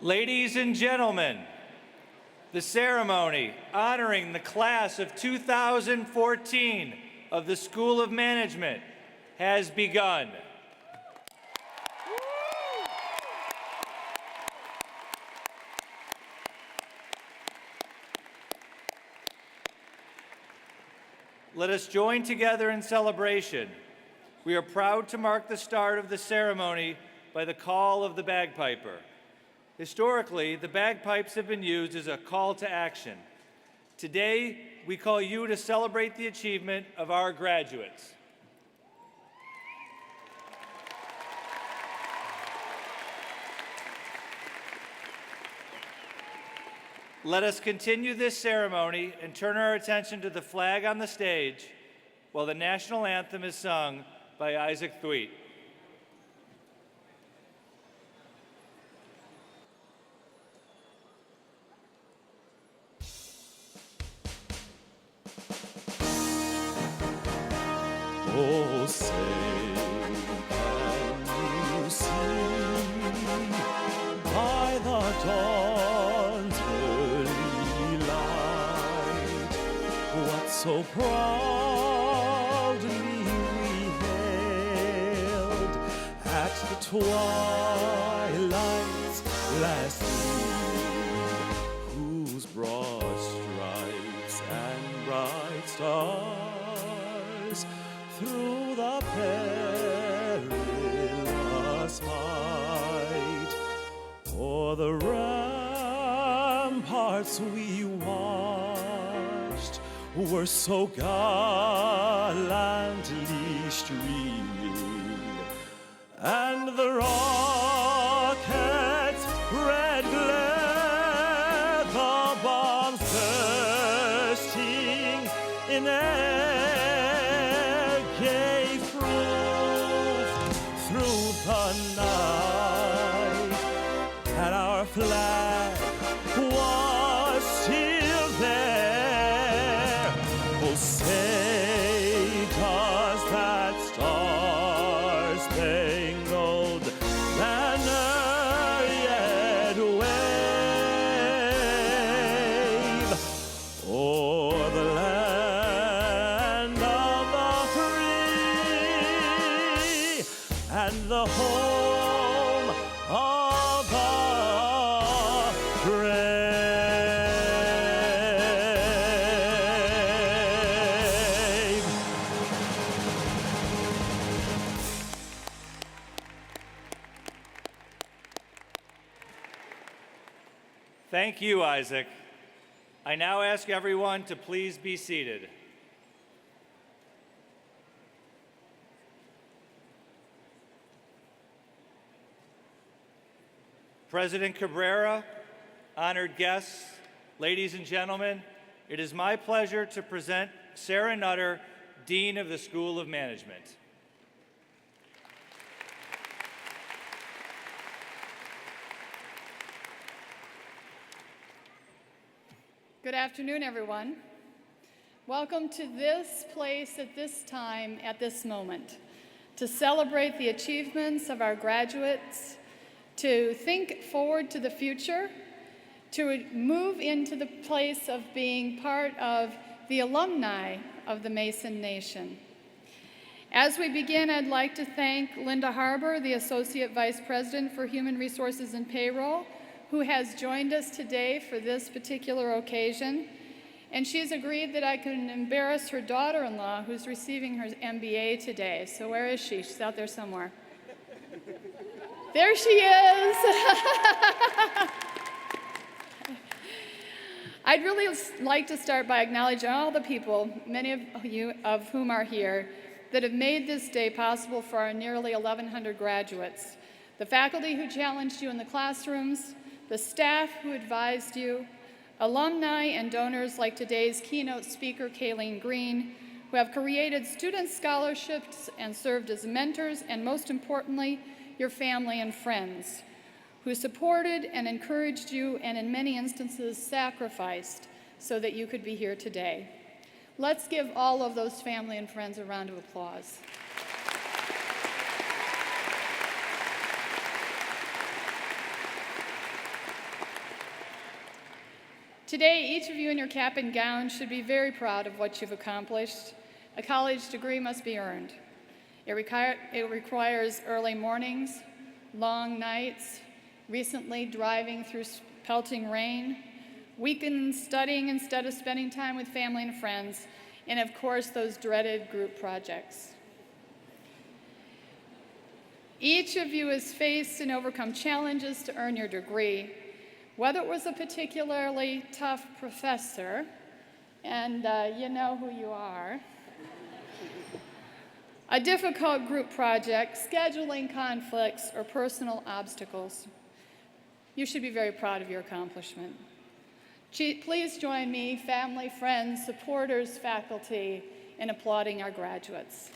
Ladies and gentlemen, the ceremony honoring the class of 2014 of the School of Management has begun. Let us join together in celebration. We are proud to mark the start of the ceremony by the call of the bagpiper. Historically, the bagpipes have been used as a call to action. Today, we call you to celebrate the achievement of our graduates. Let us continue this ceremony and turn our attention to the flag on the stage while the national anthem is sung by Isaac Thweet. Oh, say, can you see by the dawn's early light what so proudly we hailed at the twilight's last gleam, whose broad stripes and bright stars through the perilous fight o'er the ramparts we watched were so gallantly streaming, and the rocket's red glare, the bombs bursting in air, gave proof through the night that our flag was still there. Oh, say does that star-spangled banner yet wave o'er the land of the free and the home of the brave. Thank you, Isaac. I now ask everyone to please be seated. President Cabrera, honored guests, ladies and gentlemen, it is my pleasure to present Sarah Nutter, Dean of the School of Management. Good afternoon, everyone. Welcome to this place at this time, at this moment, to celebrate the achievements of our graduates, to think forward to the future, to move into the place of being part of the alumni of the Mason Nation. As we begin, I'd like to thank Linda Harbour, the Associate Vice President for Human Resources and Payroll, who has joined us today for this particular occasion. And she's agreed that I can embarrass her daughter-in-law, who's receiving her MBA today. So where is she? She's out there somewhere. There she is. I'd really like to start by acknowledging all the people, many of you of whom are here, that have made this day possible for our nearly 1,100 graduates. The faculty who challenged you in the classrooms, the staff who advised you, alumni and donors like today's keynote speaker, Kaylene Green, who have created student scholarships and served as mentors, and most importantly, your family and friends, who supported and encouraged you and in many instances sacrificed so that you could be here today. Let's give all of those family and friends a round of applause. Today, each of you in your cap and gown should be very proud of what you've accomplished. A college degree must be earned. It requires early mornings, long nights, recently driving through pelting rain, weekends studying instead of spending time with family and friends, and of course, those dreaded group projects. Each of you has faced and overcome challenges to earn your degree, whether it was a particularly tough professor, and you know who you are, a difficult group project, scheduling conflicts, or personal obstacles. You should be very proud of your accomplishment. Please join me, family, friends, supporters, faculty, in applauding our graduates.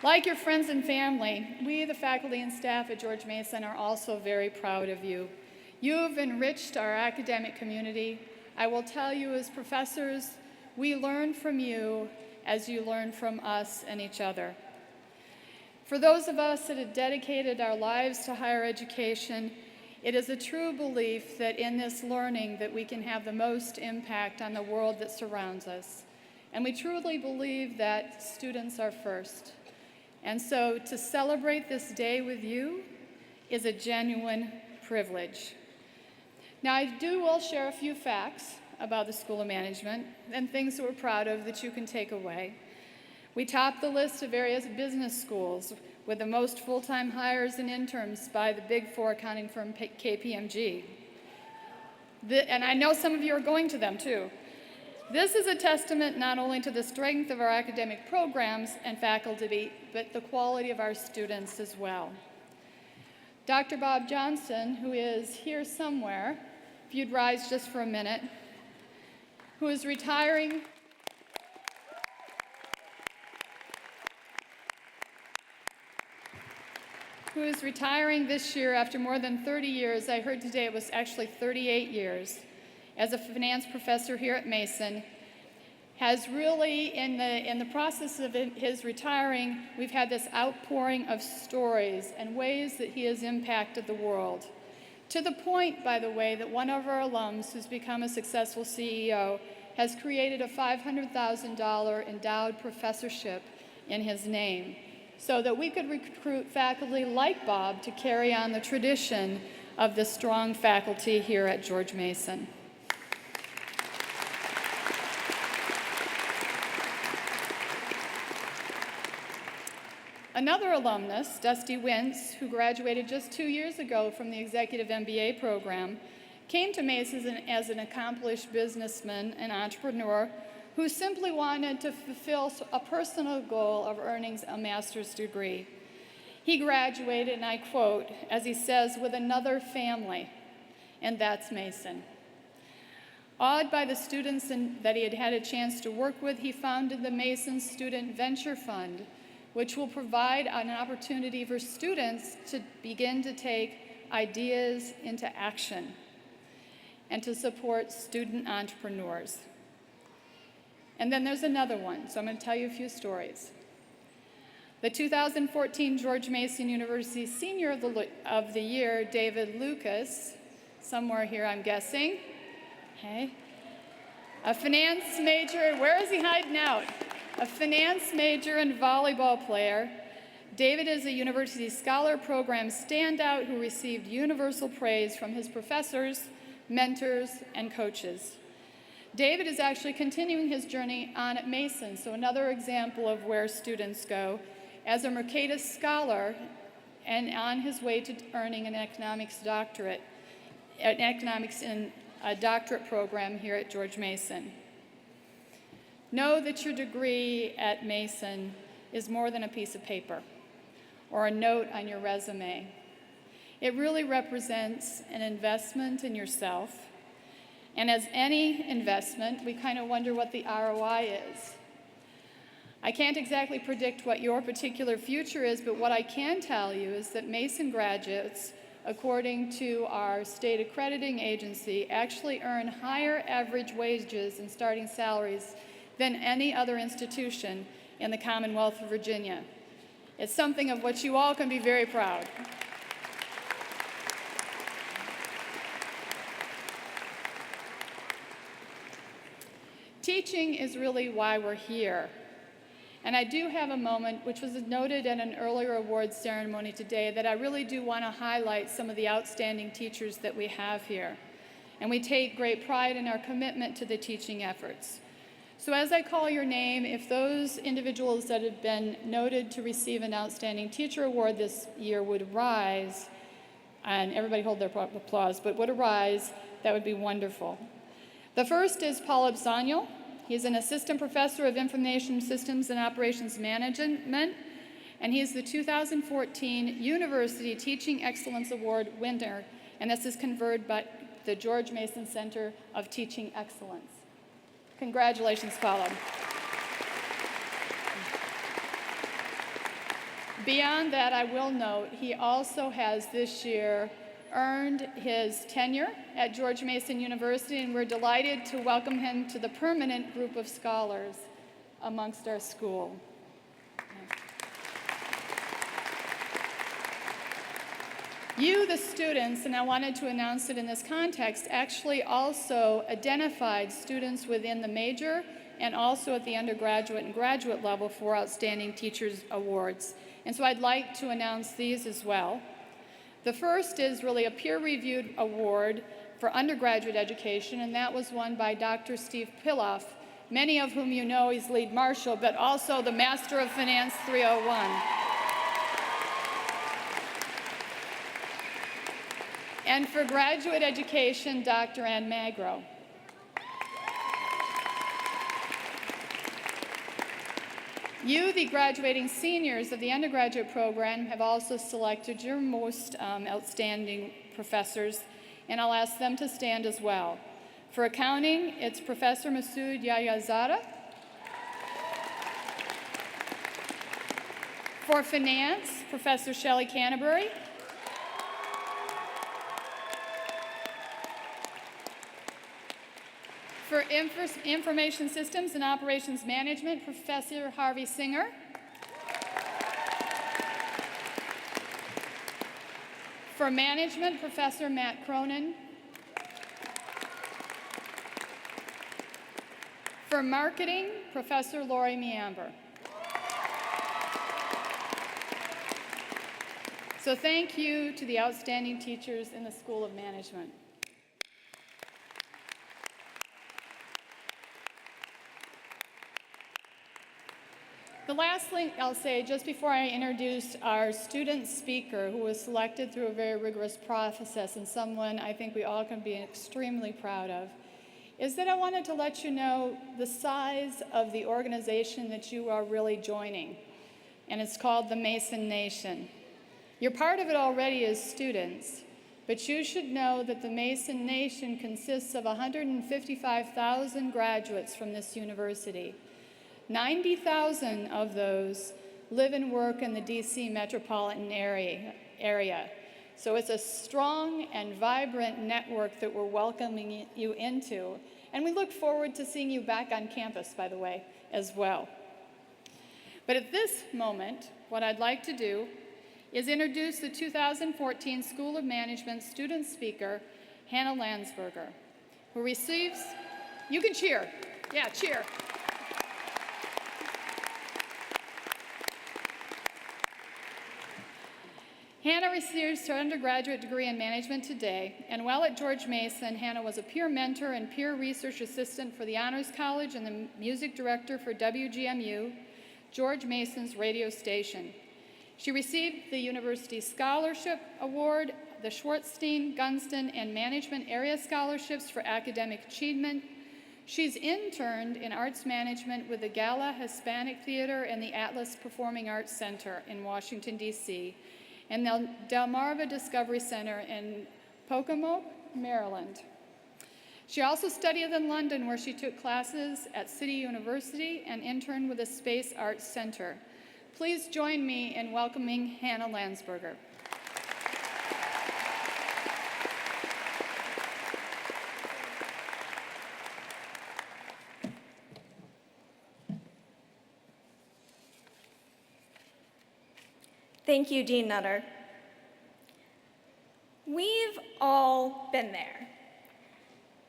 Like your friends and family, we, the faculty and staff at George Mason, are also very proud of you. You've enriched our academic community. I will tell you, as professors, we learn from you as you learn from us and each other. For those of us that have dedicated our lives to higher education, it is a true belief that in this learning that we can have the most impact on the world that surrounds us. And we truly believe that students are first. And so to celebrate this day with you is a genuine privilege. Now, I will share a few facts about the School of Management and things that we're proud of that you can take away. We top the list of various business schools with the most full-time hires and interns by the Big Four accounting firm KPMG. And I know some of you are going to them too. This is a testament not only to the strength of our academic programs and faculty, but the quality of our students as well. Dr. Bob Johnson, who is here somewhere, if you'd rise just for a minute, who is retiring this year after more than 30 years. I heard today it was actually 38 years as a finance professor here at Mason, has really, in the process of his retiring, we've had this outpouring of stories and ways that he has impacted the world. To the point, by the way, that one of our alums who's become a successful CEO has created a $500,000 endowed professorship in his name so that we could recruit faculty like Bob to carry on the tradition of the strong faculty here at George Mason. Another alumnus, Dusty Wintz, who graduated just 2 years ago from the Executive MBA program, came to Mason as an accomplished businessman and entrepreneur who simply wanted to fulfill a personal goal of earning a master's degree. He graduated, and I quote, as he says, with another family, and that's Mason. Awed by the students that he had had a chance to work with, he founded the Mason Student Venture Fund, which will provide an opportunity for students to begin to take ideas into action and to support student entrepreneurs. And then there's another one, so I'm going to tell you a few stories. The 2014 George Mason University Senior of the Year, David Lucas, somewhere here I'm guessing, okay, a finance major, where is he hiding out? A finance major and volleyball player, David is a University Scholar Program standout who received universal praise from his professors, mentors, and coaches. David is actually continuing his journey on at Mason, so another example of where students go, as a Mercatus Scholar and on his way to earning an economics doctorate, an economics in a doctorate program here at George Mason. Know that your degree at Mason is more than a piece of paper or a note on your resume. It really represents an investment in yourself. And as any investment, we kind of wonder what the ROI is. I can't exactly predict what your particular future is, but what I can tell you is that Mason graduates, according to our state accrediting agency, actually earn higher average wages and starting salaries than any other institution, in the Commonwealth of Virginia. It's something of which you all can be very proud. Teaching is really why we're here. And I do have a moment, which was noted in an earlier awards ceremony today, that I really do want to highlight some of the outstanding teachers that we have here. And we take great pride in our commitment to the teaching efforts. So as I call your name, if those individuals that have been noted to receive an Outstanding Teacher Award this year would rise, and everybody hold their applause, but would arise, that would be wonderful. The first is Paul Absaniel. He's an assistant professor of information systems and operations management, and he's the 2014 University Teaching Excellence Award winner, and this is conferred by the George Mason Center of Teaching Excellence. Congratulations, Paul. Beyond that, I will note he also has this year earned his tenure at George Mason University, and we're delighted to welcome him to the permanent group of scholars amongst our school. You, the students, and I wanted to announce it in this context, actually also identified students within the major and also at the undergraduate and graduate level for Outstanding Teachers Awards. And so I'd like to announce these as well. The first is really a peer-reviewed award for undergraduate education, and that was won by Dr. Steve Piloff, many of whom you know he's lead marshal, but also the Master of Finance 301. And for graduate education, Dr. Ann Magro. You, the graduating seniors of the undergraduate program, have also selected your most outstanding professors, and I'll ask them to stand as well. For accounting, it's Professor Masood Yahya-Zada. For finance, Professor Shelley Canterbury. For Information Systems and Operations Management, Professor Harvey Singer. For Management, Professor Matt Cronin. For Marketing, Professor Lori Meamber. So thank you to the outstanding teachers in the School of Management. The last thing I'll say, just before I introduce our student speaker, who was selected through a very rigorous process and someone I think we all can be extremely proud of, is that I wanted to let you know the size of the organization that you are really joining, and it's called the Mason Nation. You're part of it already as students, but you should know that the Mason Nation consists of 155,000 graduates from this university. 90,000 of those live and work in the DC metropolitan area. So it's a strong and vibrant network that we're welcoming you into. And we look forward to seeing you back on campus, by the way, as well. But at this moment, what I'd like to do is introduce the 2014 School of Management student speaker, Hannah Landsberger, who receives, you can cheer, yeah, cheer. Hannah receives her undergraduate degree in management today, and while at George Mason, Hannah was a peer mentor and peer research assistant for the Honors College and the music director for WGMU, George Mason's radio station. She received the University Scholarship Award, the Schwartzstein, Gunston, and Management Area Scholarships for academic achievement. She's interned in arts management with the Gala Hispanic Theater and the Atlas Performing Arts Center in Washington, D.C., and the Delmarva Discovery Center in Pocomoke, Maryland. She also studied in London, where she took classes at City University and interned with the Space Arts Center. Please join me in welcoming Hannah Landsberger. Thank you, Dean Nutter. We've all been there.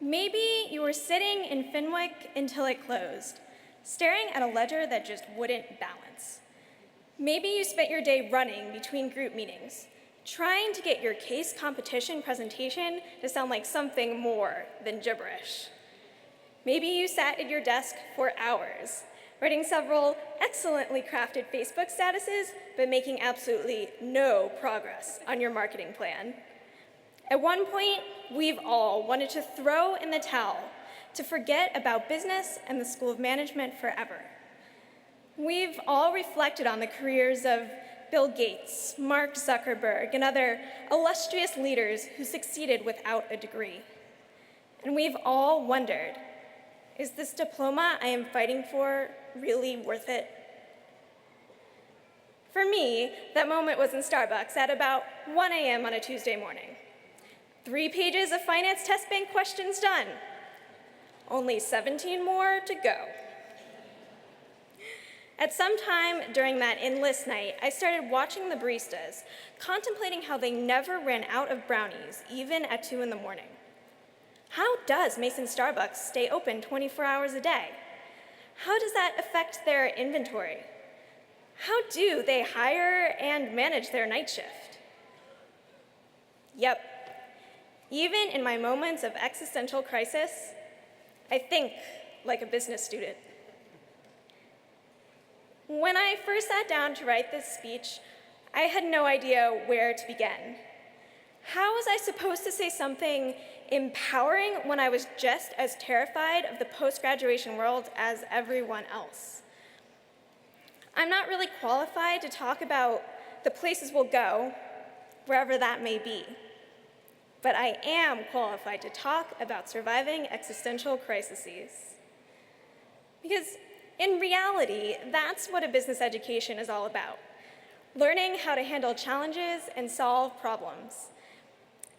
Maybe you were sitting in Fenwick until it closed, staring at a ledger that just wouldn't balance. Maybe you spent your day running between group meetings, trying to get your case competition presentation to sound like something more than gibberish. Maybe you sat at your desk for hours, writing several excellently crafted Facebook statuses, but making absolutely no progress on your marketing plan. At one point, we've all wanted to throw in the towel, to forget about business and the School of Management forever. We've all reflected on the careers of Bill Gates, Mark Zuckerberg, and other illustrious leaders who succeeded without a degree. And we've all wondered, is this diploma I am fighting for really worth it? For me, that moment was in Starbucks at about 1 a.m. on a Tuesday morning. 3 pages of finance test bank questions done. Only 17 more to go. At some time during that endless night, I started watching the baristas, contemplating how they never ran out of brownies, even at 2 in the morning. How does Mason Starbucks stay open 24 hours a day? How does that affect their inventory? How do they hire and manage their night shift? Yep, even in my moments of existential crisis, I think like a business student. When I first sat down to write this speech, I had no idea where to begin. How was I supposed to say something empowering when I was just as terrified of the post-graduation world as everyone else? I'm not really qualified to talk about the places we'll go, wherever that may be. But I am qualified to talk about surviving existential crises. Because in reality, that's what a business education is all about. Learning how to handle challenges and solve problems.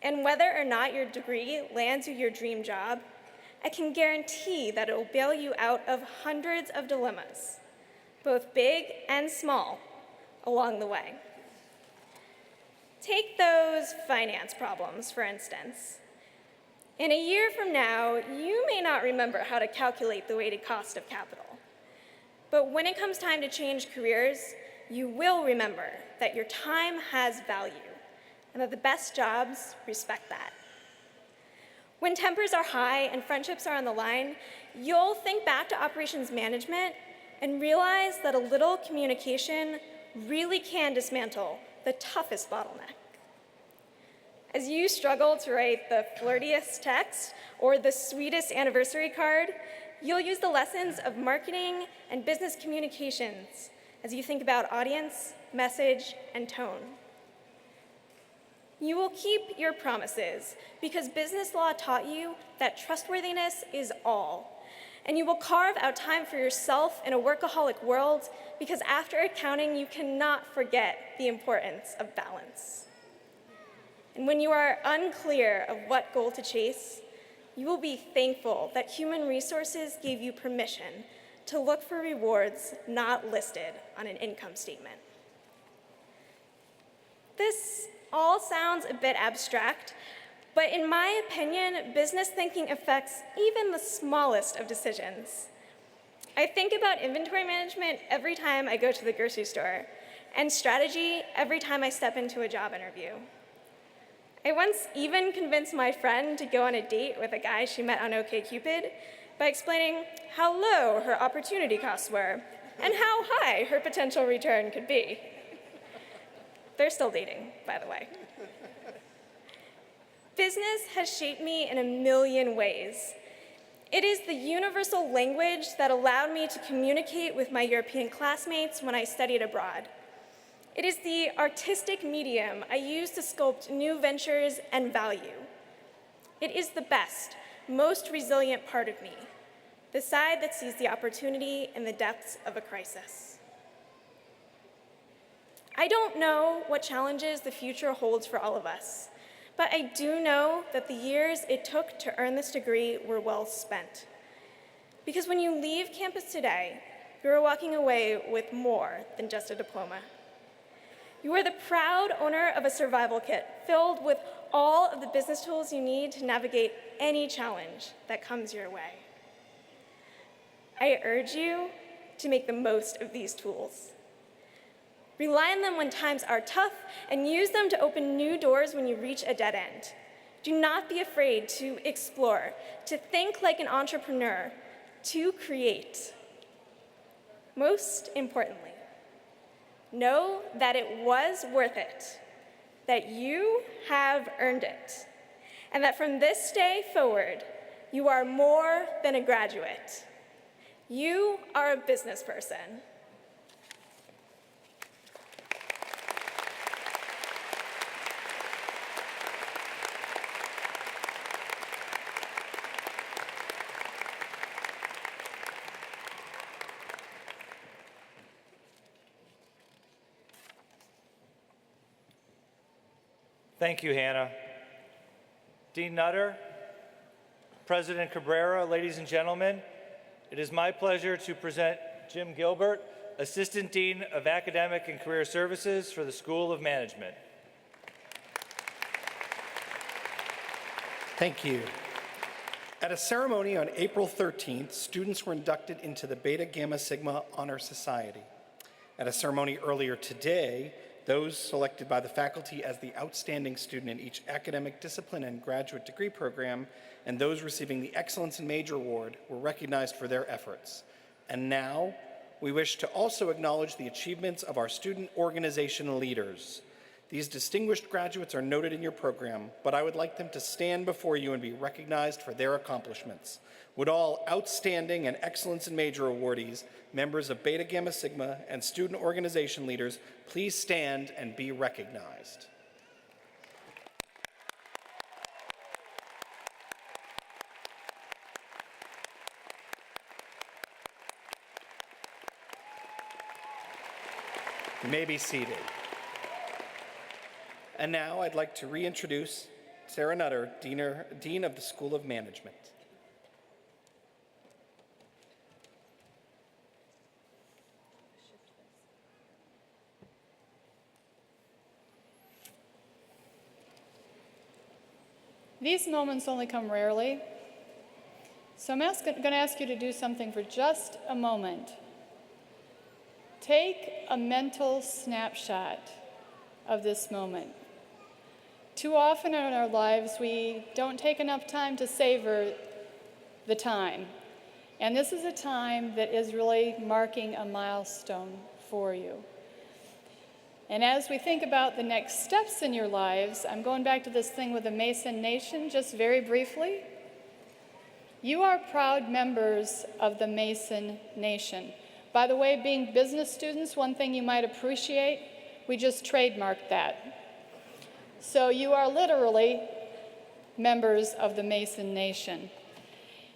And whether or not your degree lands you your dream job, I can guarantee that it will bail you out of hundreds of dilemmas, both big and small, along the way. Take those finance problems, for instance. In a year from now, you may not remember how to calculate the weighted cost of capital. But when it comes time to change careers, you will remember that your time has value, and that the best jobs respect that. When tempers are high and friendships are on the line, you'll think back to operations management and realize that a little communication really can dismantle the toughest bottleneck. As you struggle to write the flirtiest text or the sweetest anniversary card, you'll use the lessons of marketing and business communications as you think about audience, message, and tone. You will keep your promises because business law taught you that trustworthiness is all. And you will carve out time for yourself in a workaholic world because after accounting, you cannot forget the importance of balance. And when you are unclear of what goal to chase, you will be thankful that human resources gave you permission to look for rewards not listed on an income statement. This all sounds a bit abstract, but in my opinion, business thinking affects even the smallest of decisions. I think about inventory management every time I go to the grocery store, and strategy every time I step into a job interview. I once even convinced my friend to go on a date with a guy she met on OkCupid by explaining how low her opportunity costs were and how high her potential return could be. They're still dating, by the way. Business has shaped me in a million ways. It is the universal language that allowed me to communicate with my European classmates when I studied abroad. It is the artistic medium I use to sculpt new ventures and value. It is the best, most resilient part of me, the side that sees the opportunity in the depths of a crisis. I don't know what challenges the future holds for all of us, but I do know that the years it took to earn this degree were well spent. Because when you leave campus today, you're walking away with more than just a diploma. You are the proud owner of a survival kit filled with all of the business tools you need to navigate any challenge that comes your way. I urge you to make the most of these tools. Rely on them when times are tough and use them to open new doors when you reach a dead end. Do not be afraid to explore, to think like an entrepreneur, to create. Most importantly, know that it was worth it, that you have earned it, and that from this day forward, you are more than a graduate. You are a business person. Thank you, Hannah. Dean Nutter, President Cabrera, ladies and gentlemen, it is my pleasure to present Jim Gilbert, Assistant Dean of Academic and Career Services for the School of Management. Thank you. At a ceremony on April 13th, students were inducted into the Beta Gamma Sigma Honor Society. At a ceremony earlier today, those selected by the faculty as the outstanding student in each academic discipline and graduate degree program, and those receiving the Excellence in Major Award were recognized for their efforts. And now, we wish to also acknowledge the achievements of our student organization leaders. These distinguished graduates are noted in your program, but I would like them to stand before you and be recognized for their accomplishments. Would all outstanding and Excellence in Major awardees, members of Beta Gamma Sigma, and student organization leaders, please stand and be recognized. You may be seated. And now I'd like to reintroduce Sarah Nutter, Dean of the School of Management. These moments only come rarely, so I'm going to ask you to do something for just a moment. Take a mental snapshot of this moment. Too often in our lives, we don't take enough time to savor the time. And this is a time that is really marking a milestone for you. And as we think about the next steps in your lives, I'm going back to this thing with the Mason Nation just very briefly. You are proud members of the Mason Nation. By the way, being business students, one thing you might appreciate, we just trademarked that. So you are literally members of the Mason Nation.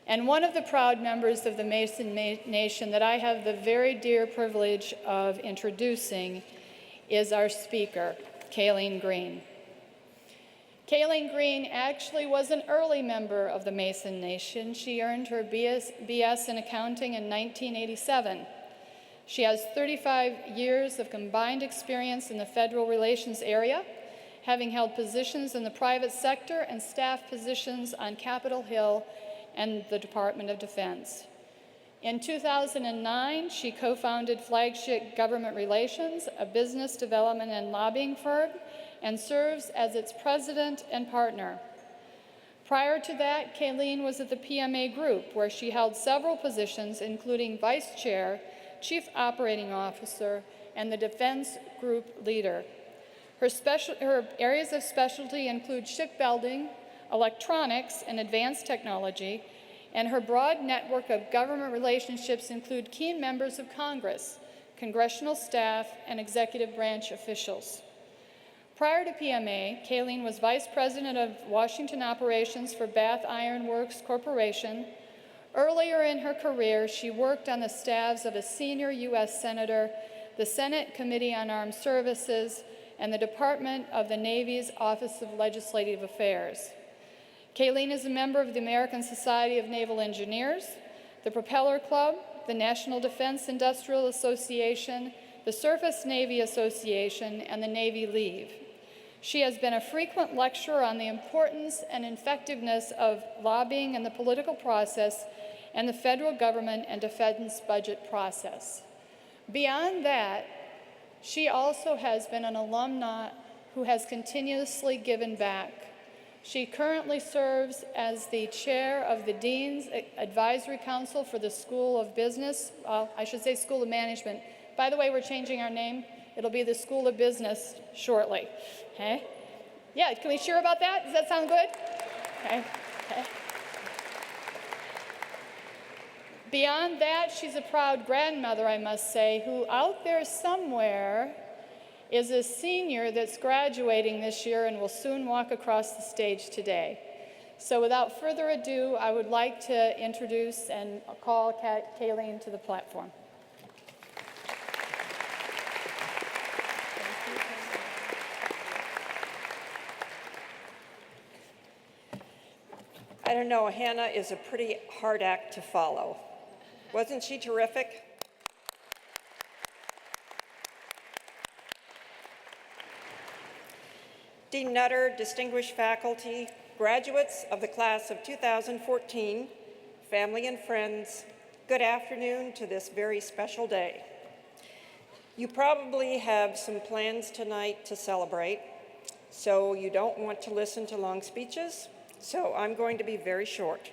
And one of the proud members of the Mason Nation that I have the very dear privilege of introducing is our speaker, Kaylene Green. Kaylene Green actually was an early member of the Mason Nation. She earned her BS in accounting in 1987. She has 35 years of combined experience in the federal relations area, having held positions in the private sector and staff positions on Capitol Hill and the Department of Defense. In 2009, she co-founded Flagship Government Relations, a business development and lobbying firm, and serves as its president and partner. Prior to that, Kaylene was at the PMA Group, where she held several positions, including vice chair, chief operating officer, and the defense group leader. Her areas of specialty include shipbuilding, electronics, and advanced technology, and her broad network of government relationships include key members of Congress, congressional staff, and executive branch officials. Prior to PMA, Kaylene was Vice President of Washington Operations for Bath Iron Works Corporation. Earlier in her career, she worked on the staffs of a senior U.S. Senator, the Senate Committee on Armed Services, and the Department of the Navy's Office of Legislative Affairs. Kaylene is a member of the American Society of Naval Engineers, the Propeller Club, the National Defense Industrial Association, the Surface Navy Association, and the Navy Leave. She has been a frequent lecturer on the importance and effectiveness of lobbying in the political process and the federal government and defense budget process. Beyond that, she also has been an alumna who has continuously given back. She currently serves as the chair of the Dean's Advisory Council for the School of Business, I should say School of Management. By the way, we're changing our name. It'll be the School of Business shortly. Okay? Yeah, can we cheer about that? Does that sound good? Okay. Okay. Beyond that, she's a proud grandmother, I must say, who out there somewhere is a senior that's graduating this year and will soon walk across the stage today. So without further ado, I would like to introduce and call Kaylene to the platform. I don't know, Hannah is a pretty hard act to follow. Wasn't she terrific? Dean Nutter, distinguished faculty, graduates of the class of 2014, family and friends, good afternoon to this very special day. You probably have some plans tonight to celebrate, so you don't want to listen to long speeches, so I'm going to be very short.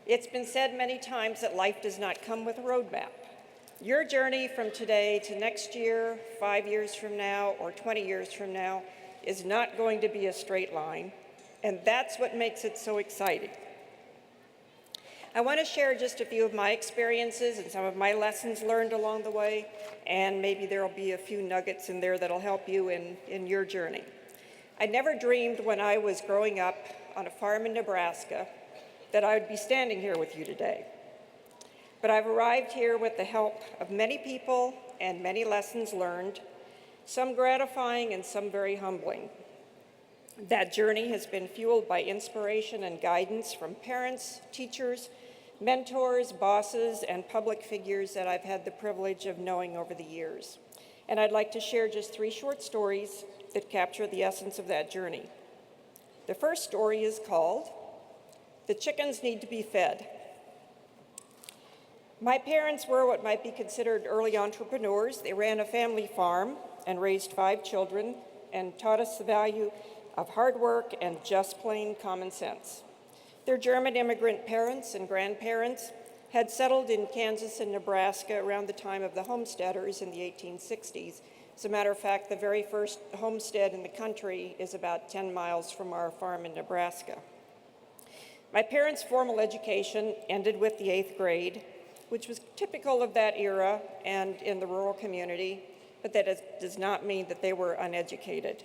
It's been said many times that life does not come with a roadmap. Your journey from today to next year, 5 years from now, or 20 years from now is not going to be a straight line, and that's what makes it so exciting. I want to share just a few of my experiences and some of my lessons learned along the way, and maybe there'll be a few nuggets in there that'll help you in your journey. I never dreamed when I was growing up on a farm in Nebraska that I would be standing here with you today. But I've arrived here with the help of many people and many lessons learned, some gratifying and some very humbling. That journey has been fueled by inspiration and guidance from parents, teachers, mentors, bosses, and public figures that I've had the privilege of knowing over the years. And I'd like to share just 3 short stories that capture the essence of that journey. The first story is called "The Chickens Need to Be Fed." My parents were what might be considered early entrepreneurs. They ran a family farm and raised 5 children and taught us the value of hard work and just plain common sense. Their German immigrant parents and grandparents had settled in Kansas and Nebraska around the time of the homesteaders in the 1860s. As a matter of fact, the very first homestead in the country is about 10 miles from our farm in Nebraska. My parents' formal education ended with the 8th grade, which was typical of that era and in the rural community, but that does not mean that they were uneducated.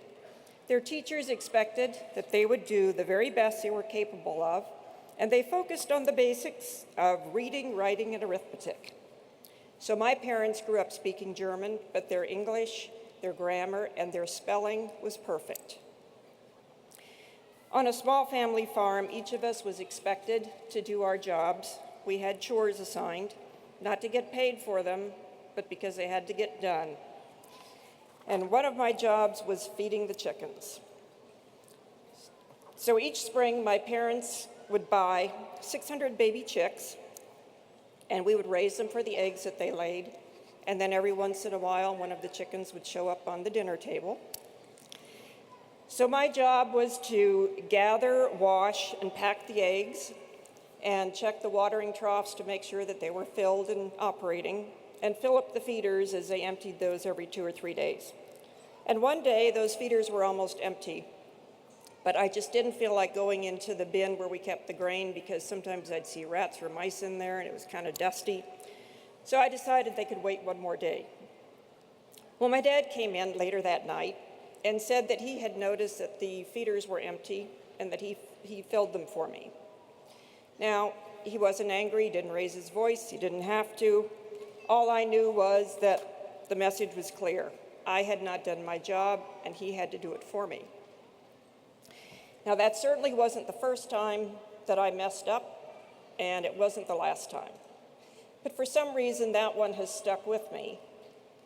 Their teachers expected that they would do the very best they were capable of, and they focused on the basics of reading, writing, and arithmetic. So my parents grew up speaking German, but their English, their grammar, and their spelling was perfect. On a small family farm, each of us was expected to do our jobs. We had chores assigned, not to get paid for them, but because they had to get done. And one of my jobs was feeding the chickens. So each spring, my parents would buy 600 baby chicks, and we would raise them for the eggs that they laid. And then every once in a while, one of the chickens would show up on the dinner table. So my job was to gather, wash, and pack the eggs, and check the watering troughs to make sure that they were filled and operating, and fill up the feeders as they emptied those every 2 or 3 days. And one day, those feeders were almost empty, but I just didn't feel like going into the bin where we kept the grain because sometimes I'd see rats or mice in there and it was kind of dusty. So I decided they could wait one more day. Well, my dad came in later that night and said that he had noticed that the feeders were empty and that he filled them for me. Now, he wasn't angry, he didn't raise his voice, he didn't have to. All I knew was that the message was clear. I had not done my job, and he had to do it for me. Now, that certainly wasn't the first time that I messed up, and it wasn't the last time. But for some reason, that one has stuck with me.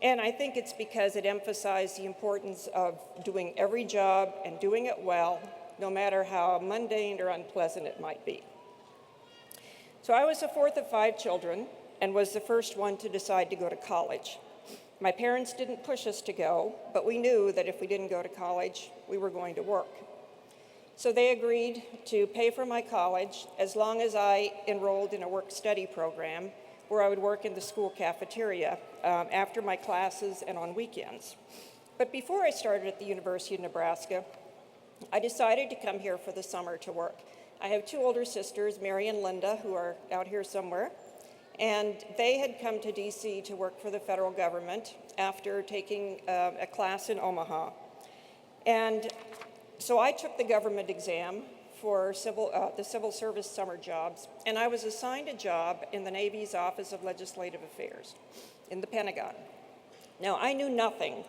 And I think it's because it emphasized the importance of doing every job and doing it well, no matter how mundane or unpleasant it might be. So I was the fourth of 5 children and was the first one to decide to go to college. My parents didn't push us to go, but we knew that if we didn't go to college, we were going to work. So they agreed to pay for my college as long as I enrolled in a work-study program where I would work in the school cafeteria after my classes and on weekends. But before I started at the University of Nebraska, I decided to come here for the summer to work. I have 2 older sisters, Mary and Linda, who are out here somewhere, and they had come to DC to work for the federal government after taking a class in Omaha. And so I took the government exam for the civil service summer jobs, and I was assigned a job in the Navy's Office of Legislative Affairs in the Pentagon. Now, I knew nothing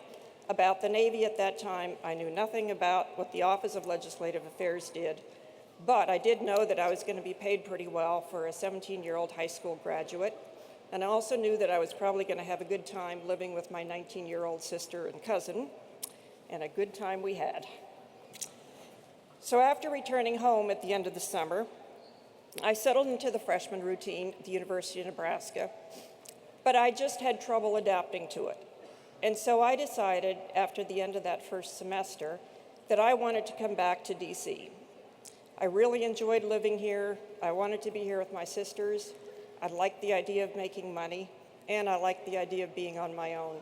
about the Navy at that time. I knew nothing about what the Office of Legislative Affairs did, but I did know that I was going to be paid pretty well for a 17-year-old high school graduate, and I also knew that I was probably going to have a good time living with my 19-year-old sister and cousin, and a good time we had. So after returning home at the end of the summer, I settled into the freshman routine at the University of Nebraska, but I just had trouble adapting to it. And so I decided after the end of that first semester that I wanted to come back to DC. I really enjoyed living here. I wanted to be here with my sisters. I liked the idea of making money, and I liked the idea of being on my own.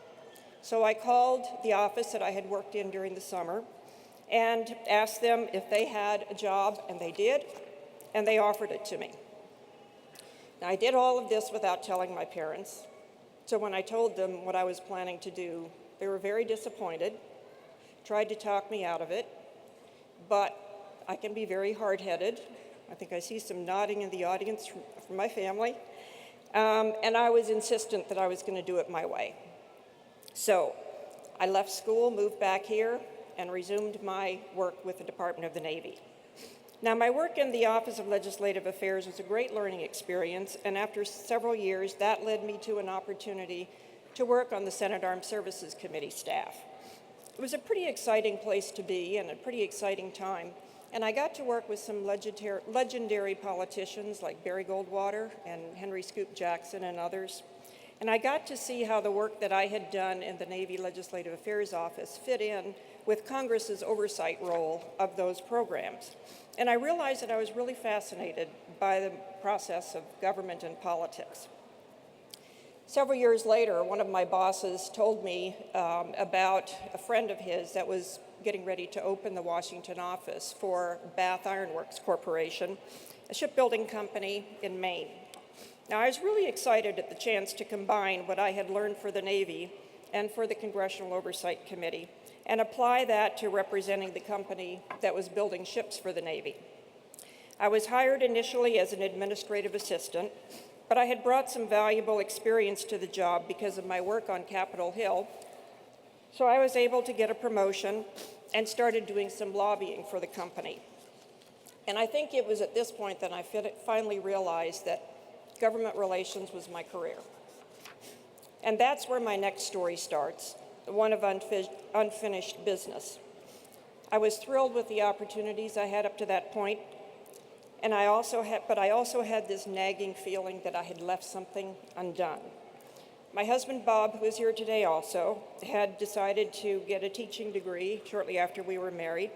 So I called the office that I had worked in during the summer and asked them if they had a job, and they did, and they offered it to me. Now, I did all of this without telling my parents, so when I told them what I was planning to do, they were very disappointed, tried to talk me out of it, but I can be very hard-headed. I think I see some nodding in the audience from my family, and I was insistent that I was going to do it my way. So I left school, moved back here, and resumed my work with the Department of the Navy. Now, my work in the Office of Legislative Affairs was a great learning experience, and after several years, that led me to an opportunity to work on the Senate Armed Services Committee staff. It was a pretty exciting place to be and a pretty exciting time, and I got to work with some legendary politicians like Barry Goldwater and Henry Scoop Jackson and others. And I got to see how the work that I had done in the Navy Legislative Affairs Office fit in with Congress's oversight role of those programs. And I realized that I was really fascinated by the process of government and politics. Several years later, one of my bosses told me about a friend of his that was getting ready to open the Washington office for Bath Iron Works Corporation, a shipbuilding company in Maine. Now, I was really excited at the chance to combine what I had learned for the Navy and for the Congressional Oversight Committee and apply that to representing the company that was building ships for the Navy. I was hired initially as an administrative assistant, but I had brought some valuable experience to the job because of my work on Capitol Hill, so I was able to get a promotion and started doing some lobbying for the company. And I think it was at this point that I finally realized that government relations was my career. And that's where my next story starts, one of unfinished business. I was thrilled with the opportunities I had up to that point, and I also had this nagging feeling that I had left something undone. My husband, Bob, who is here today also, had decided to get a teaching degree shortly after we were married,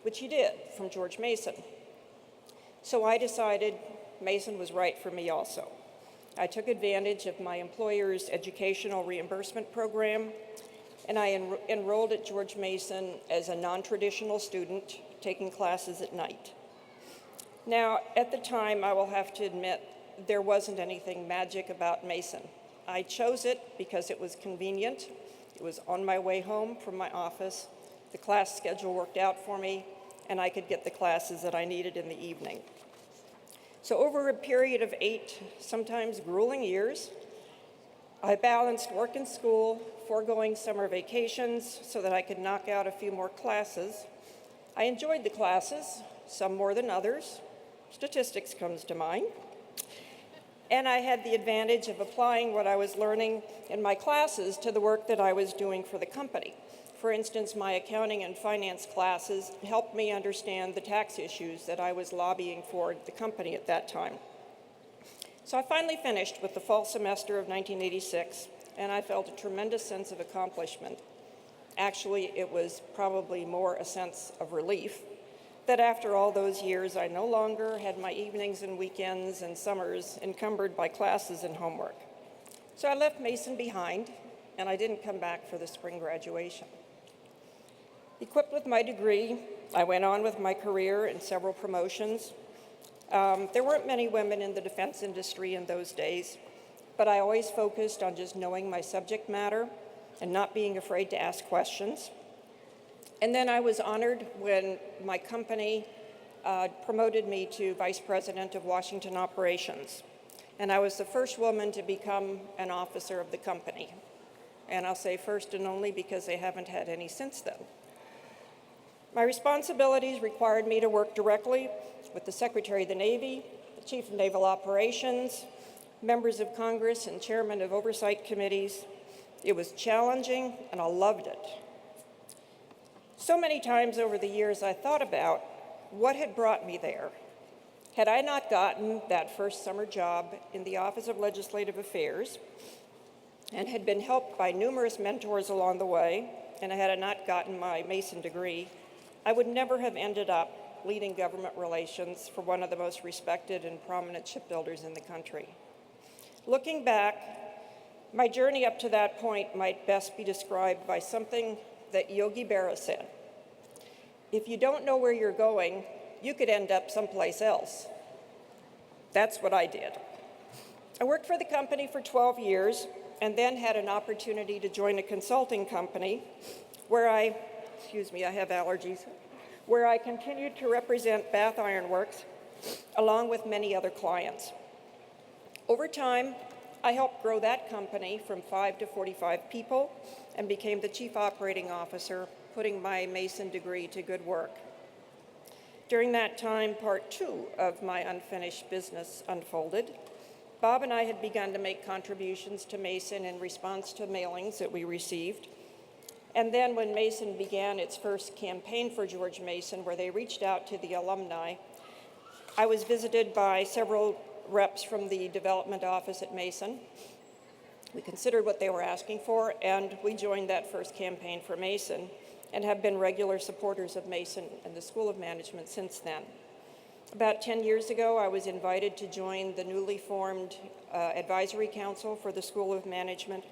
which he did from George Mason. So I decided Mason was right for me also. I took advantage of my employer's educational reimbursement program, and I enrolled at George Mason as a non-traditional student, taking classes at night. Now, at the time, I will have to admit, there wasn't anything magic about Mason. I chose it because it was convenient. It was on my way home from my office. The class schedule worked out for me, and I could get the classes that I needed in the evening. So over a period of 8, sometimes grueling years, I balanced work and school, foregoing summer vacations so that I could knock out a few more classes. I enjoyed the classes, some more than others. Statistics comes to mind. And I had the advantage of applying what I was learning in my classes to the work that I was doing for the company. For instance, my accounting and finance classes helped me understand the tax issues that I was lobbying for the company at that time. So I finally finished with the fall semester of 1986, and I felt a tremendous sense of accomplishment. Actually, it was probably more a sense of relief that after all those years, I no longer had my evenings and weekends and summers encumbered by classes and homework. So I left Mason behind, and I didn't come back for the spring graduation. Equipped with my degree, I went on with my career in several promotions. There weren't many women in the defense industry in those days, but I always focused on just knowing my subject matter and not being afraid to ask questions. And then I was honored when my company promoted me to Vice President of Washington Operations. And I was the first woman to become an officer of the company. And I'll say first and only because they haven't had any since then. My responsibilities required me to work directly with the Secretary of the Navy, the Chief of Naval Operations, members of Congress, and chairmen of oversight committees. It was challenging, and I loved it. So many times over the years, I thought about what had brought me there. Had I not gotten that first summer job in the Office of Legislative Affairs and had been helped by numerous mentors along the way, and had I not gotten my Mason degree, I would never have ended up leading government relations for one of the most respected and prominent shipbuilders in the country. Looking back, my journey up to that point might best be described by something that Yogi Berra said. If you don't know where you're going, you could end up someplace else. That's what I did. I worked for the company for 12 years and then had an opportunity to join a consulting company where I have allergies, where I continued to represent Bath Iron Works along with many other clients. Over time, I helped grow that company from 5 to 45 people and became the Chief Operating Officer, putting my Mason degree to good work. During that time, part 2 of my unfinished business unfolded. Bob and I had begun to make contributions to Mason in response to mailings that we received. And then when Mason began its first campaign for George Mason, where they reached out to the alumni, I was visited by several reps from the development office at Mason. We considered what they were asking for, and we joined that first campaign for Mason and have been regular supporters of Mason and the School of Management since then. About 10 years ago, I was invited to join the newly formed Advisory Council for the School of Management.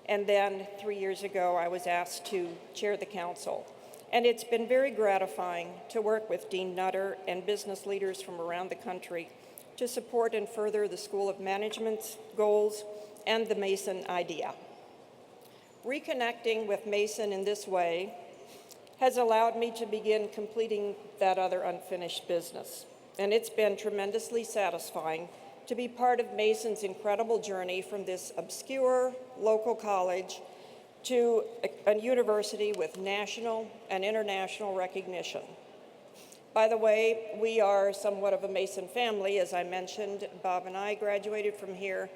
And then 3 years ago, I was asked to chair the council. And it's been very gratifying to work with Dean Nutter and business leaders from around the country to support and further the School of Management's goals and the Mason idea. Reconnecting with Mason in this way has allowed me to begin completing that other unfinished business. And it's been tremendously satisfying to be part of Mason's incredible journey from this obscure local college to a university with national and international recognition. By the way, we are somewhat of a Mason family. As I mentioned, Bob and I graduated from here.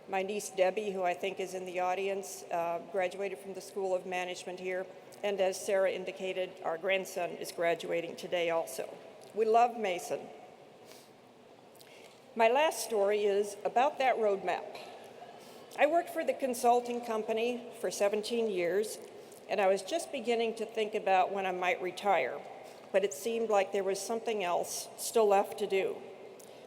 My niece Debbie, who I think is in the audience, graduated from the School of Management here. And as Sarah indicated, our grandson is graduating today also. We love Mason. My last story is about that roadmap. I worked for the consulting company for 17 years, and I was just beginning to think about when I might retire, but it seemed like there was something else still left to do.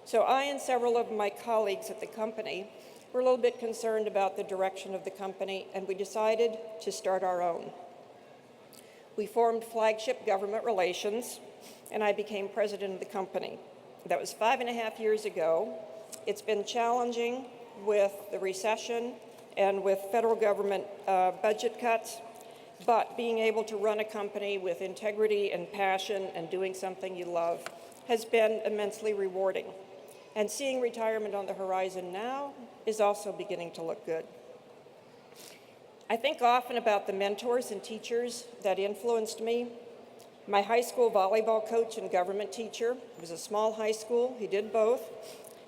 So I and several of my colleagues at the company were a little bit concerned about the direction of the company, and we decided to start our own. We formed Flagship Government Relations, and I became president of the company. That was 5.5 years ago. It's been challenging with the recession and with federal government budget cuts, but being able to run a company with integrity and passion and doing something you love has been immensely rewarding. And seeing retirement on the horizon now is also beginning to look good. I think often about the mentors and teachers that influenced me. My high school volleyball coach and government teacher. It was a small high school. He did both.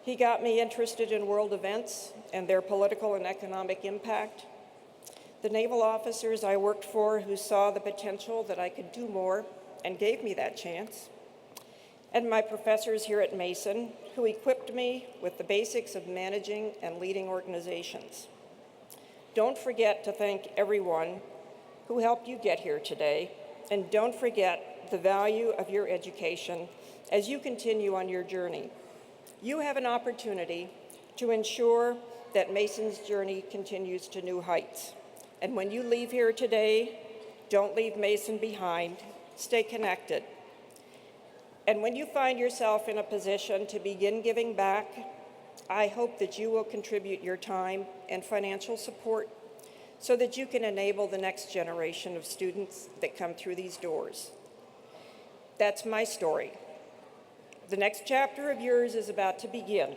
He got me interested in world events and their political and economic impact. The naval officers I worked for who saw the potential that I could do more and gave me that chance. And my professors here at Mason, who equipped me with the basics of managing and leading organizations. Don't forget to thank everyone who helped you get here today, and don't forget the value of your education as you continue on your journey. You have an opportunity to ensure that Mason's journey continues to new heights. And when you leave here today, don't leave Mason behind. Stay connected. And when you find yourself in a position to begin giving back, I hope that you will contribute your time and financial support so that you can enable the next generation of students that come through these doors. That's my story. The next chapter of yours is about to begin.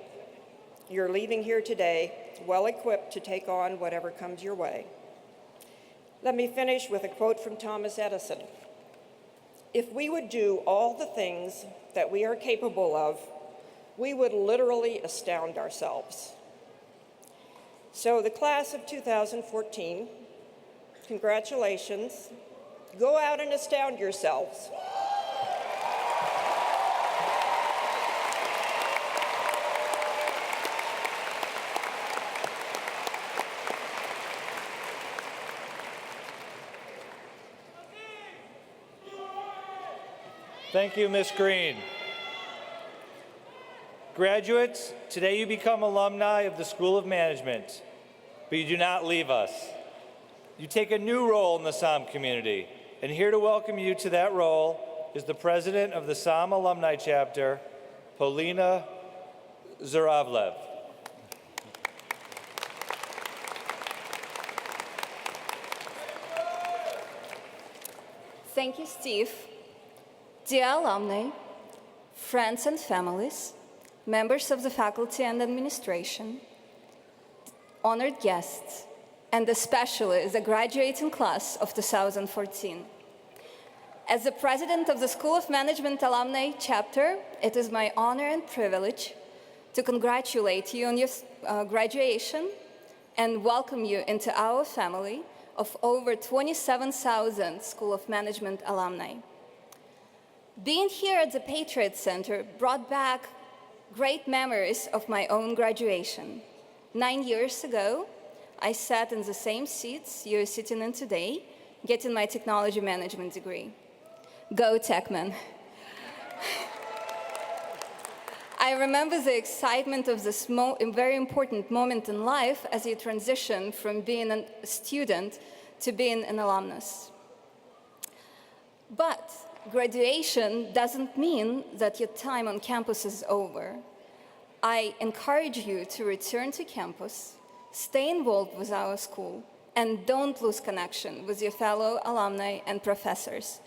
You're leaving here today well-equipped to take on whatever comes your way. Let me finish with a quote from Thomas Edison. If we would do all the things that we are capable of, we would literally astound ourselves. So the class of 2014, congratulations. Go out and astound yourselves. Thank you, Ms. Green. Graduates, today you become alumni of the School of Management, but you do not leave us. You take a new role in the SOM community, and here to welcome you to that role is the president of the SOM Alumni Chapter, Polina Zuravlev. Thank you, Steve. Dear alumni, friends and families, members of the faculty and administration, honored guests, and especially the graduating class of 2014. As the president of the School of Management Alumni Chapter, it is my honor and privilege to congratulate you on your graduation and welcome you into our family of over 27,000 School of Management alumni. Being here at the Patriot Center brought back great memories of my own graduation. 9 years ago, I sat in the same seats you're sitting in today, getting my technology management degree. Go Techman. I remember the excitement of this very important moment in life as you transition from being a student to being an alumnus. But graduation doesn't mean that your time on campus is over. I encourage you to return to campus, stay involved with our school, and don't lose connection with your fellow alumni and professors.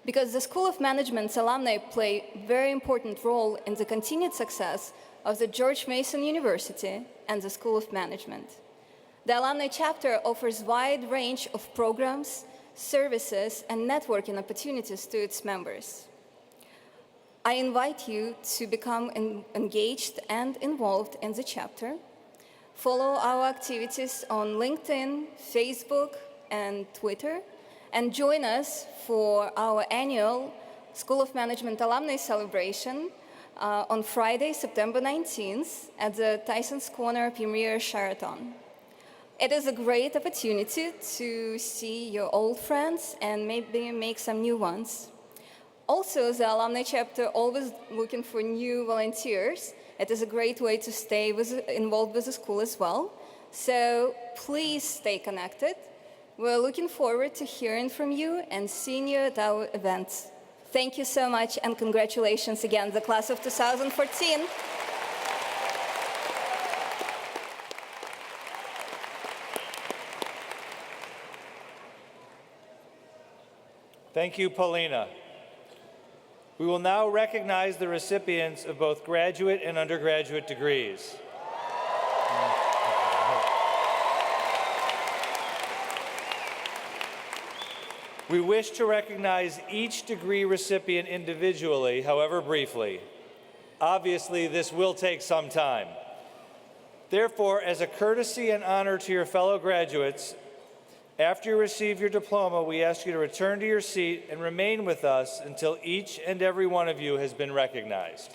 Because the School of Management's alumni play a very important role in the continued success of the George Mason University and the School of Management. The Alumni Chapter offers a wide range of programs, services, and networking opportunities to its members. I invite you to become engaged and involved in the chapter. Follow our activities on LinkedIn, Facebook, and Twitter, and join us for our annual School of Management Alumni Celebration on Friday, September 19th at the Tyson's Corner Premier Sheraton. It is a great opportunity to see your old friends and maybe make some new ones. Also, the Alumni Chapter always looking for new volunteers. It is a great way to stay involved with the school as well. So please stay connected. We're looking forward to hearing from you and seeing you at our events. Thank you so much, and congratulations again, the class of 2014. Thank you, Polina. We will now recognize the recipients of both graduate and undergraduate degrees. We wish to recognize each degree recipient individually, however briefly. Obviously, this will take some time. Therefore, as a courtesy and honor to your fellow graduates, after you receive your diploma, we ask you to return to your seat and remain with us until each and every one of you has been recognized.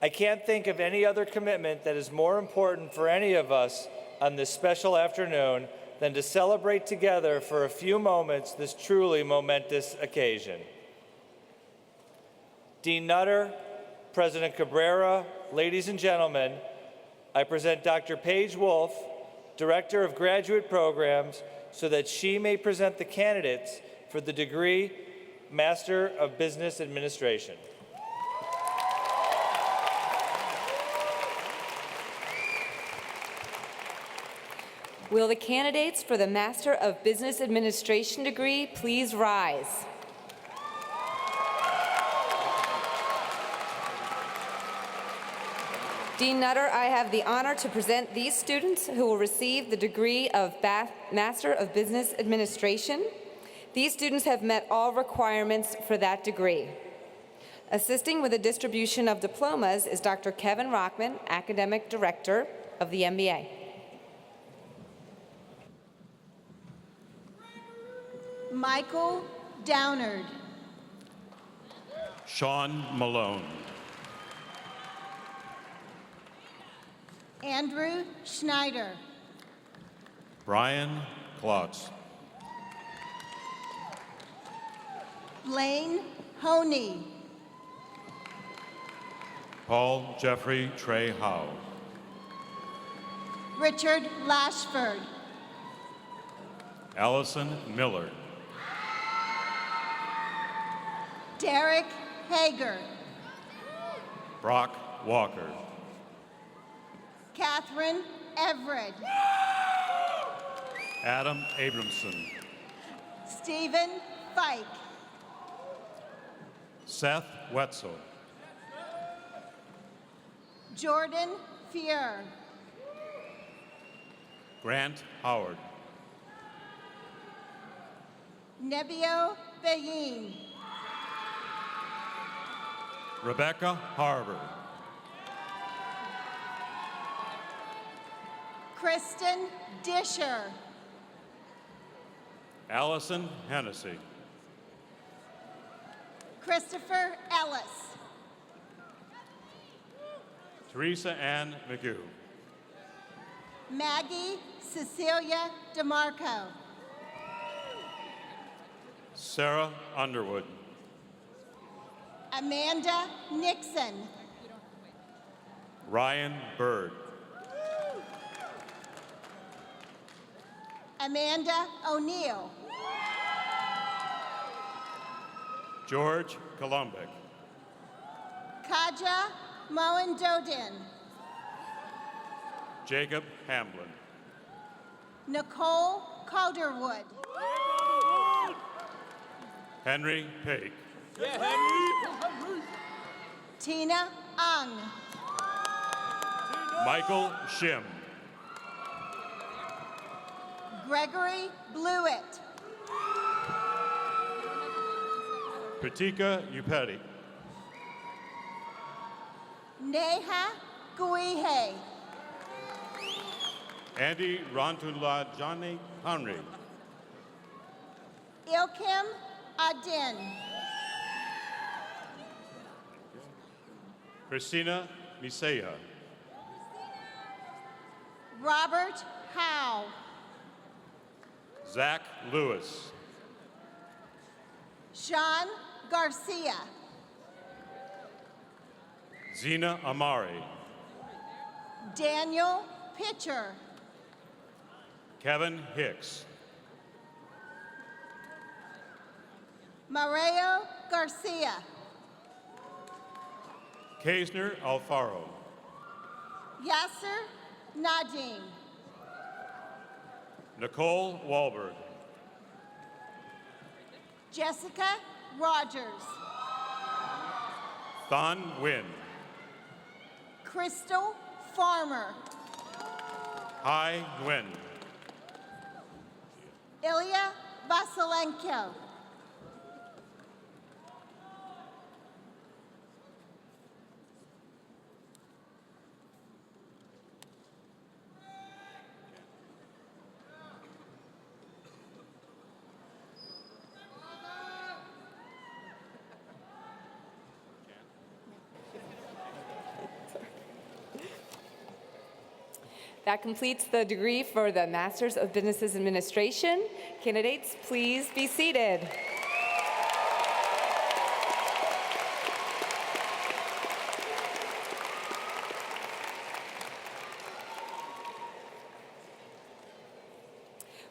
I can't think of any other commitment that is more important for any of us on this special afternoon than to celebrate together for a few moments this truly momentous occasion. Dean Nutter, President Cabrera, ladies and gentlemen, I present Dr. Paige Wolf, Director of Graduate Programs, so that she may present the candidates for the degree Master of Business Administration. Will the candidates for the Master of Business Administration degree please rise? Dean Nutter, I have the honor to present these students who will receive the degree of Master of Business Administration. These students have met all requirements for that degree. Assisting with the distribution of diplomas is Dr. Kevin Rockman, Academic Director of the MBA. Michael Downard. Sean Malone. Andrew Schneider. Brian Klotz. Blaine Honey. Paul Jeffrey Trey Howe. Richard Lashford. Allison Miller. Derek Hager. Brock Walker. Catherine Everett. Adam Abramson. Stephen Fike. Seth Wetzel. Jordan Fier. Grant Howard. Nebio Bayin. Rebecca Harbour. Kristen Disher. Allison Hennessy. Christopher Ellis. Teresa Ann McGew. Maggie Cecilia DeMarco. Sarah Underwood. Amanda Nixon. Ryan Bird. Amanda O'Neill. George Kolumbic. Kaja Moen-Dodin. Jacob Hamblin. Nicole Calderwood. Henry Pake. Tina Ung. Michael Shim. Gregory Blewett. Pratika Upeti. Neha Guihe. Andy Rantulajani Henry. Ilkim Adin. Christina Misea. Robert Howe. Zach Lewis. Sean Garcia. Zena Amari. Daniel Pitcher. Kevin Hicks. Mario Garcia. Kaisner Alfaro. Yasser Nadim. Nicole Wahlberg. Jessica Rogers. Thon Nguyen. Crystal Farmer. Hai Nguyen. Ilya Vasilenko. That completes the degree for the Masters of Business Administration. Candidates, please be seated.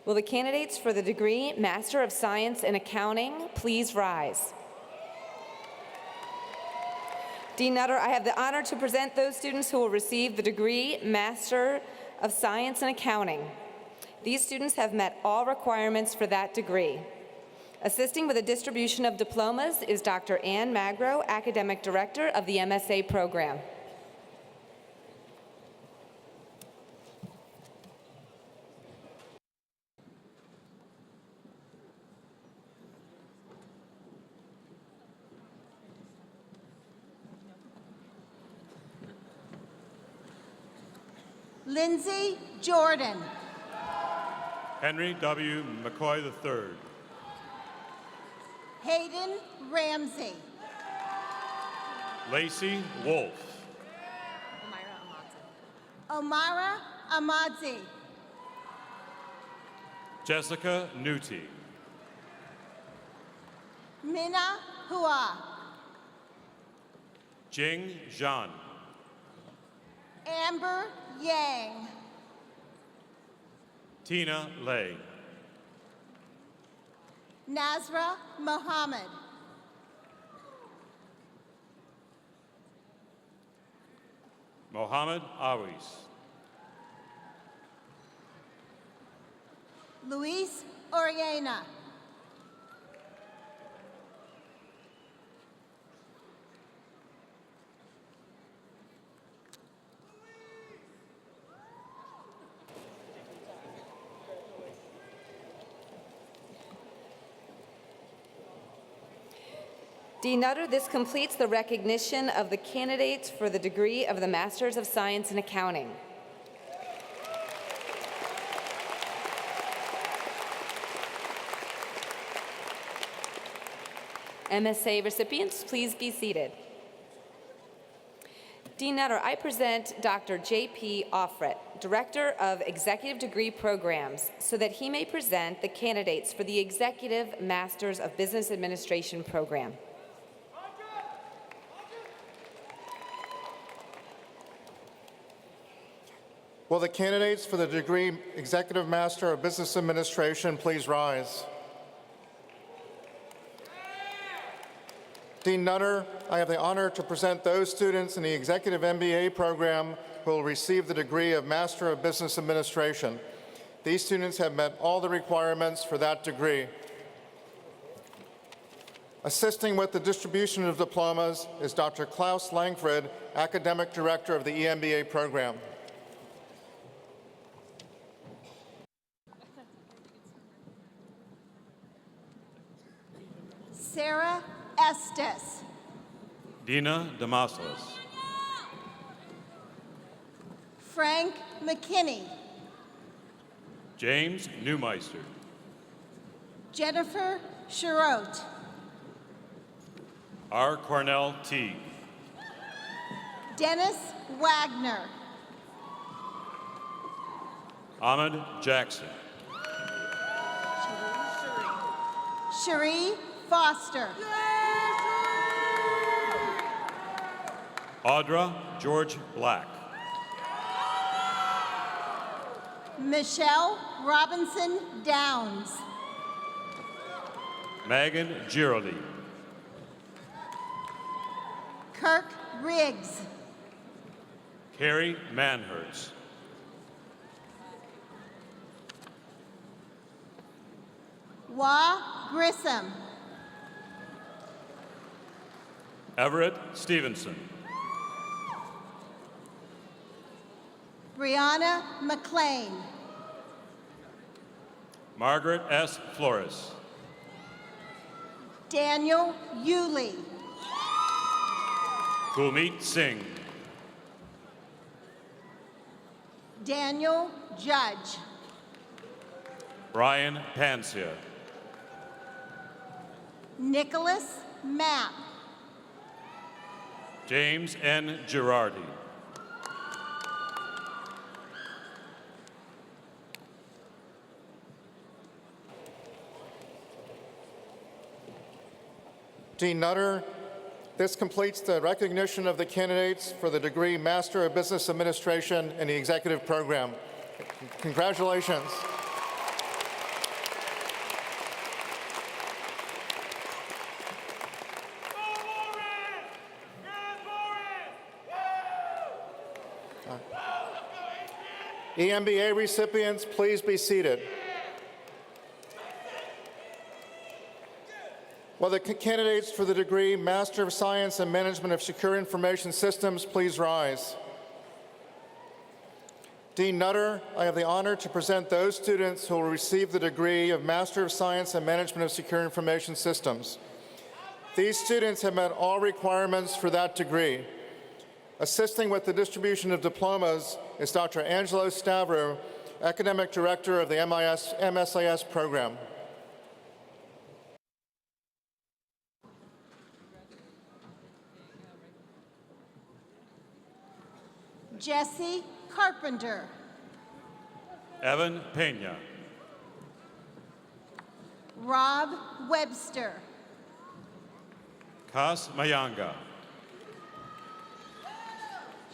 Will the candidates for the degree Master of Science in Accounting please rise? Dean Nutter, I have the honor to present those students who will receive the degree Master of Science in Accounting. These students have met all requirements for that degree. Assisting with the distribution of diplomas is Dr. Ann Magro, Academic Director of the MSA program. Lindsay Jordan. Henry W. McCoy III. Hayden Ramsey. Lacey Wolf. Omara Amadzi. Jessica Nuti. Mina Hua. Jing Zhan. Amber Yang. Tina Lay. Nazra Mohammed. Mohammed Awis. Luis Oriana. Dean Nutter, this completes the recognition of the candidates for the degree of the Masters of Science in Accounting. MSA recipients, please be seated. Dean Nutter, I present Dr. J.P. Offret, Director of Executive Degree Programs, so that he may present the candidates for the Executive Masters of Business Administration program. Will the candidates for the degree Executive Master of Business Administration please rise? Dean Nutter, I have the honor to present those students in the Executive MBA program who will receive the degree of Master of Business Administration. These students have met all the requirements for that degree. Assisting with the distribution of diplomas is Dr. Klaus Langfred, Academic Director of the EMBA program. Sarah Estes. Dina Damasos. Frank McKinney. James Newmeister. Jennifer Sherrote. R. Cornell Teague. Dennis Wagner. Ahmed Jackson. Cherie Foster. Audra George Black. Michelle Robinson Downs. Megan Giraldi. Kirk Riggs. Carrie Manhertz. Wa Grissom. Everett Stevenson. Brianna McLean. Margaret S. Flores. Daniel Yulee. Gulmeet Singh. Daniel Judge. Brian Pansia. Nicholas Mapp. James N. Girardi. Dean Nutter, this completes the recognition of the candidates for the degree Master of Business Administration in the Executive Program. Congratulations. EMBA recipients, please be seated. Will the candidates for the degree Master of Science in Management of Secure Information Systems please rise? Dean Nutter, I have the honor to present those students who will receive the degree of Master of Science in Management of Secure Information Systems. These students have met all requirements for that degree. Assisting with the distribution of diplomas is Dr. Angelo Stavro, Academic Director of the MSIS program. Jesse Carpenter. Evan Pena. Rob Webster. Kas Mayanga.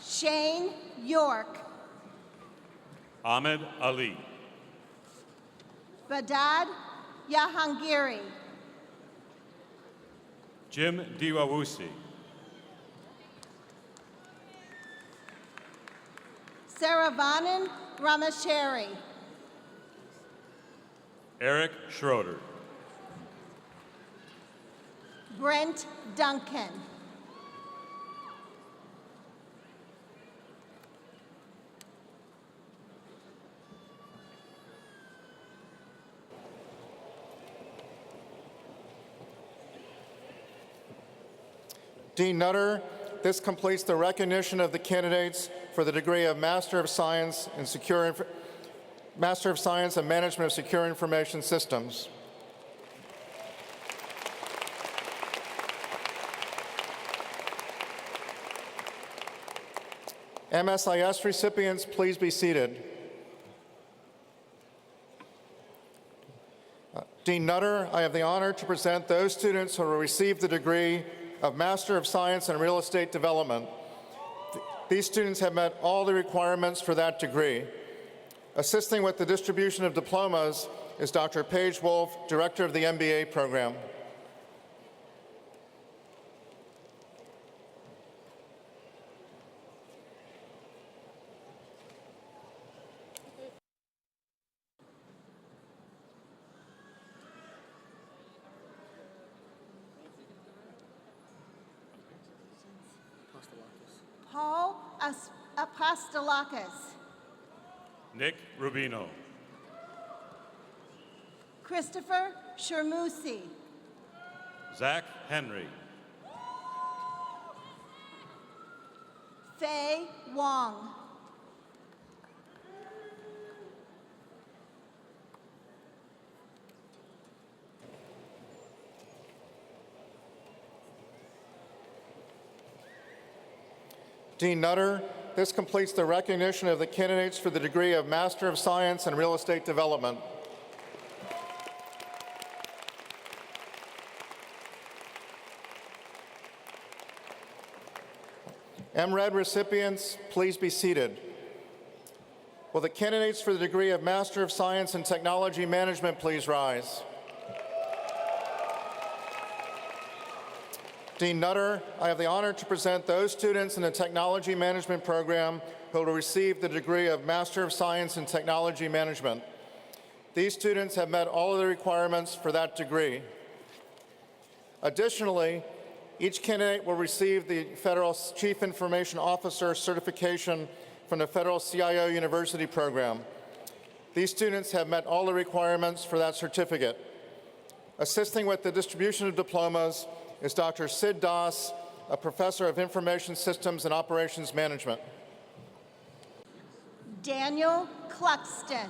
Shane York. Ahmed Ali. Badad Yahangiri. Jim Diwawusi. Saravanan Ramacheri. Eric Schroeder. Brent Duncan. Dean Nutter, this completes the recognition of the candidates for the degree of Master of Science in Management of Secure Information Systems. MSIS recipients, please be seated. Dean Nutter, I have the honor to present those students who will receive the degree of Master of Science in Real Estate Development. These students have met all the requirements for that degree. Assisting with the distribution of diplomas is Dr. Paige Wolf, Director of the MBA program. Paul Apostolakis. Nick Rubino. Christopher Shermusi. Zach Henry. Faye Wong. Dean Nutter, this completes the recognition of the candidates for the degree of Master of Science in Real Estate Development. MRED recipients, please be seated. Will the candidates for the degree of Master of Science in Technology Management please rise? Dean Nutter, I have the honor to present those students in the Technology Management program who will receive the degree of Master of Science in Technology Management. These students have met all of the requirements for that degree. Additionally, each candidate will receive the Federal Chief Information Officer certification from the Federal CIO University program. These students have met all the requirements for that certificate. Assisting with the distribution of diplomas is Dr. Sid Das, a professor of Information Systems and Operations Management. Daniel Cluxton.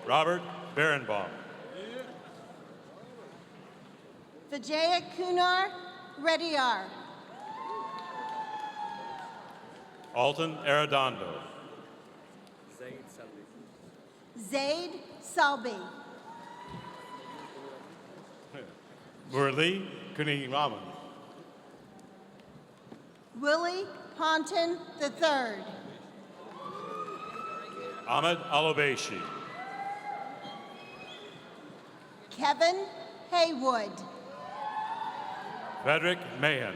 Robert Berenbaum. Vijaya Kunar Reddyar. Alton Arredondo. Zaid Salbi. Murli Kuniraman. Willie Ponton III. Ahmed Alobeshi. Kevin Haywood. Frederick Mahan.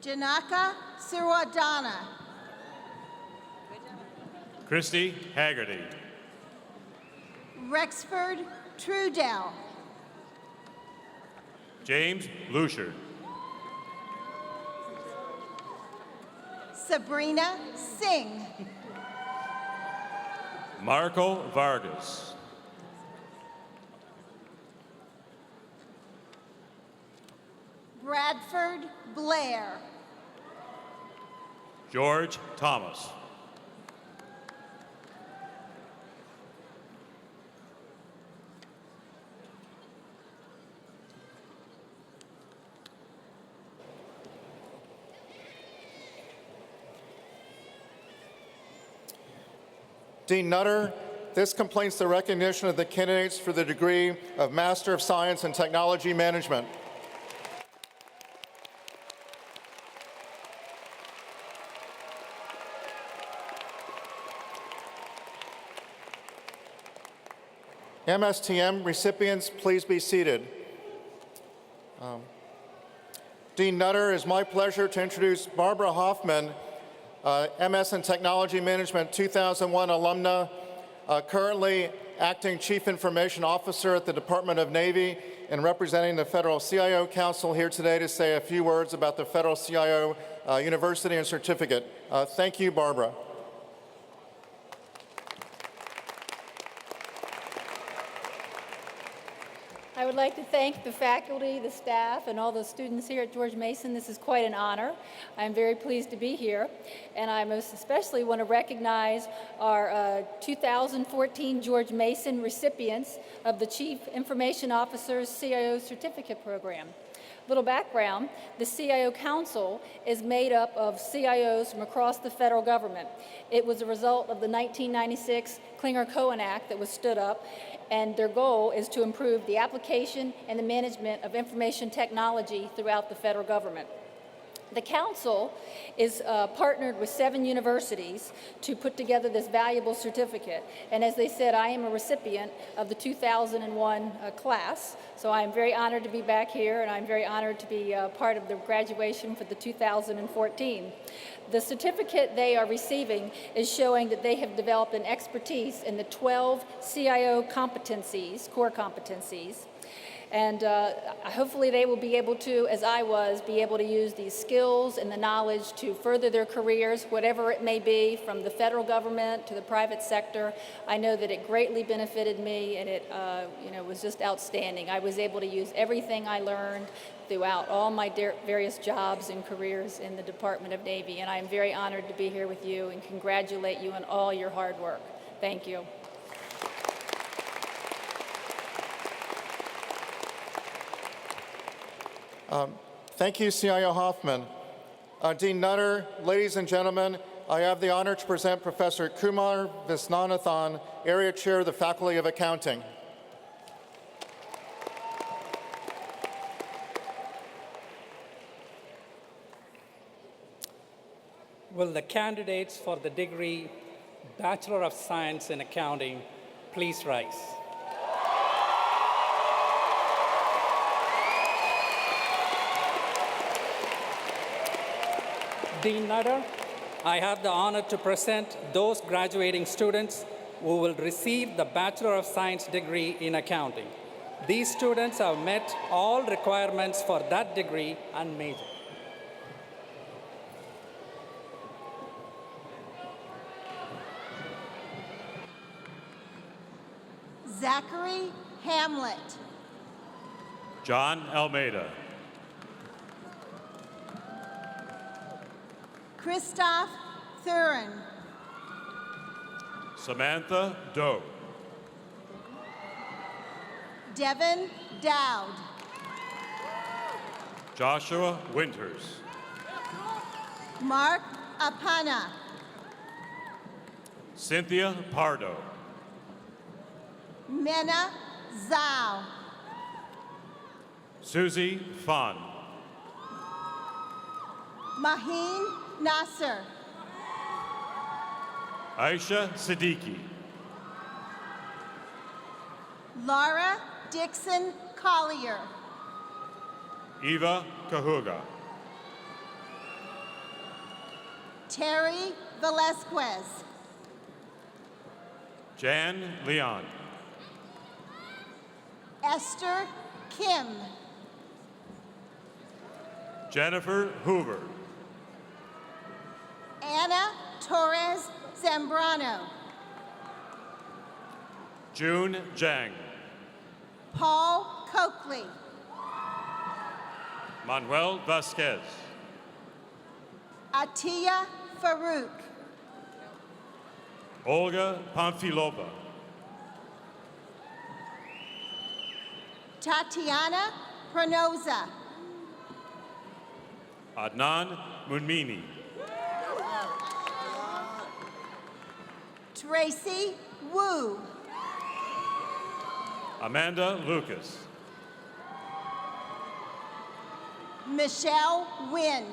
Janaka Sirwadana. Christy Haggerty. Rexford Trudell. James Lucier. Sabrina Singh. Marco Vargas. Bradford Blair. George Thomas. Dean Nutter, this completes the recognition of the candidates for the degree of Master of Science in Technology Management. MSTM recipients, please be seated. Dean Nutter, it is my pleasure to introduce Barbara Hoffman, MS in Technology Management 2001 alumna, currently acting Chief Information Officer at the Department of Navy and representing the Federal CIO Council here today to say a few words about the Federal CIO University and Certificate. Thank you, Barbara. I would like to thank the faculty, the staff, and all the students here at George Mason. This is quite an honor. I'm very pleased to be here, and I most especially want to recognize our 2014 George Mason recipients of the Chief Information Officer's CIO Certificate Program. Little background, the CIO Council is made up of CIOs from across the federal government. It was a result of the 1996 Klinger-Cohen Act that was stood up, and their goal is to improve the application and the management of information technology throughout the federal government. The council is partnered with 7 universities to put together this valuable certificate. And as they said, I am a recipient of the 2001 class. So I'm very honored to be back here, and I'm very honored to be part of the graduation for the 2014. The certificate they are receiving is showing that they have developed an expertise in the 12 CIO competencies, core competencies. And hopefully they will be able to, as I was, be able to use these skills and the knowledge to further their careers, whatever it may be, from the federal government to the private sector. I know that it greatly benefited me, and it was just outstanding. I was able to use everything I learned throughout all my various jobs and careers in the Department of Navy, and I am very honored to be here with you and congratulate you on all your hard work. Thank you. Thank you, CIO Hoffman. Dean Nutter, ladies and gentlemen, I have the honor to present Professor Kumar Viswanathan, Area Chair of the Faculty of Accounting. Will the candidates for the degree Bachelor of Science in Accounting please rise? Dean Nutter, I have the honor to present those graduating students who will receive the Bachelor of Science degree in accounting. These students have met all requirements for that degree and major. Zachary Hamlet. John Almeida. Christoph Thurin. Samantha Doe. Devin Dowd. Joshua Winters. Mark Apana. Cynthia Pardo. Mena Zhao. Susie Fan. Maheen Nasser. Aisha Siddiqui. Laura Dixon Collier. Eva Cahuga. Terry Velasquez. Jan Leon. Esther Kim. Jennifer Hoover. Anna Torres Zambrano. June Jang. Paul Coakley. Manuel Vasquez. Atiya Farouk. Olga Pamfilova. Tatiana Pranoza. Adnan Munmini. Tracy Wu. Amanda Lucas. Michelle Wynn.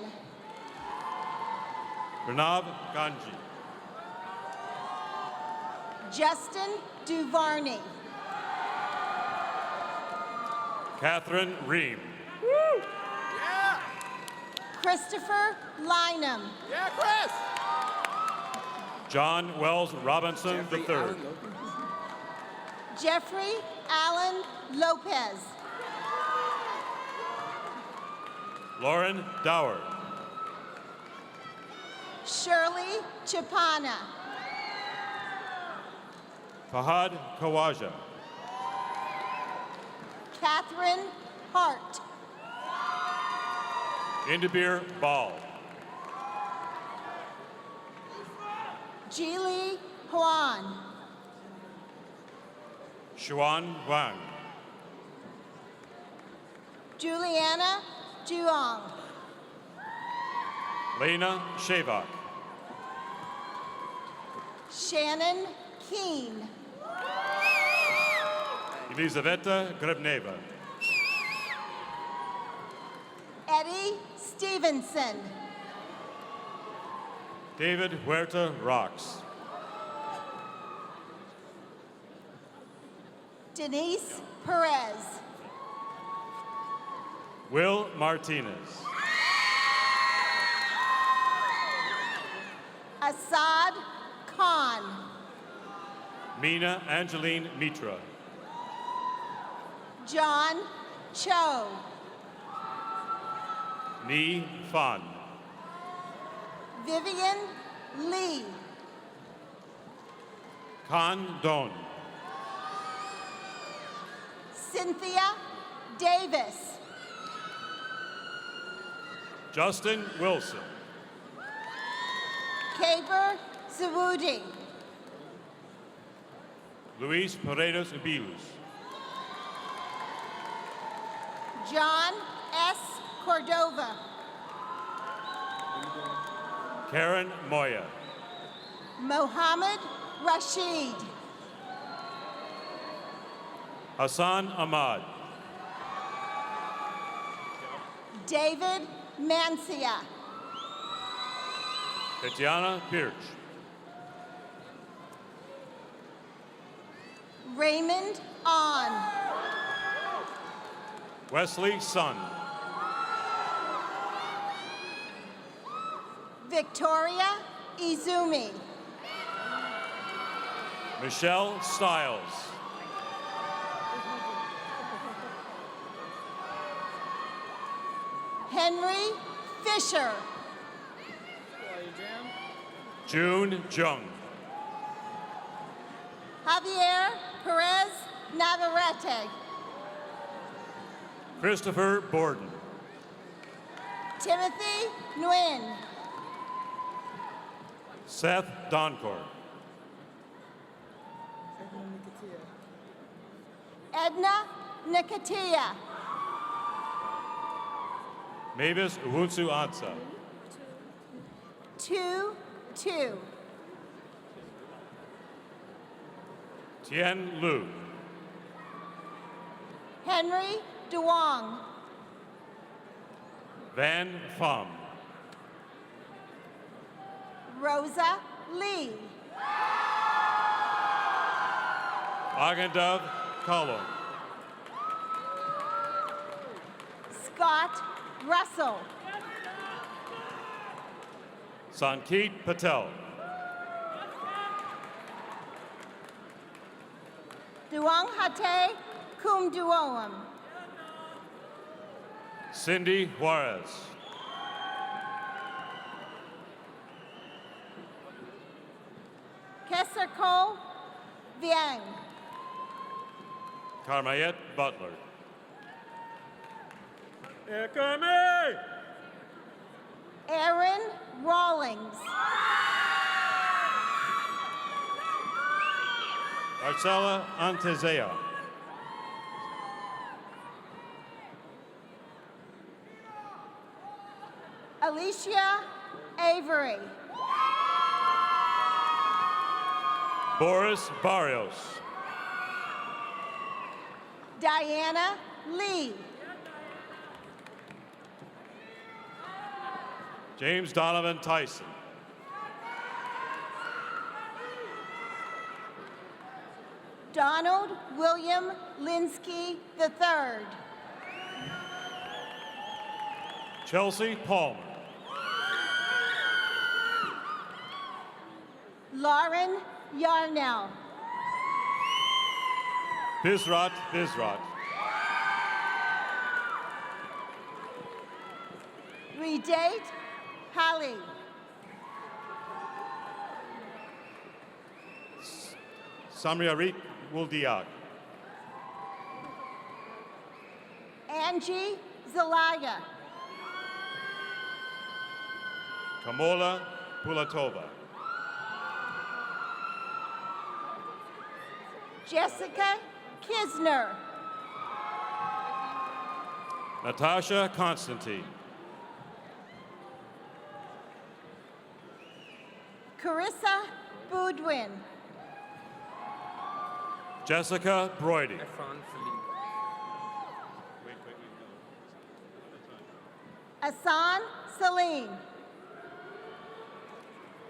Pranav Ganji. Justin Duvarney. Catherine Ream. Christopher Lynham. John Wells Robinson III. Jeffrey Allen Lopez. Lauren Dower. Shirley Chapana. Fahad Kawaja. Catherine Hart. Indabir Ball. Jili Huan. Xuan Wang. Juliana Juong. Lena Shavak. Shannon Keene. Elizaveta Grebneva. Eddie Stevenson. David Huerta Rocks. Denise Perez. Will Martinez. Assad Khan. Mina Angeline Mitra. John Cho. Ni Fan. Vivian Lee. Kan Don. Cynthia Davis. Justin Wilson. Kaber Zawudi. Luis Paredes Abilus. John S. Cordova. Karen Moya. Mohammed Rashid. Hassan Ahmad. David Mancia. Tatiana Pirch. Raymond On. Wesley Sun. Victoria Izumi. Michelle Stiles. Henry Fisher. June Jung. Javier Perez Navarrete. Christopher Borden. Timothy Nguyen. Seth Doncor. Edna Nikatia. Mavis Uwunsu Ansa. 2-2. Tien Lu. Henry Duong. Van Pham. Rosa Lee. Agandav Kalon. Scott Russell. Sankit Patel. Duong Hate Kum Duoam. Cindy Juarez. Kesser Ko Viang. Carmayet Butler. Aaron Rawlings. Marcela Antezea. Alicia Avery. Boris Barrios. Diana Lee. James Donovan Tyson. Donald William Linsky III. Chelsea Palmer. Lauren Yarnell. Bizrat Bizrat. Redate Halley. Samriarit Wuldiak. Angie Zelaya. Kamola Pulatova. Jessica Kisner. Natasha Constantine. Carissa Boudwin. Jessica Broidy. Asan Salim.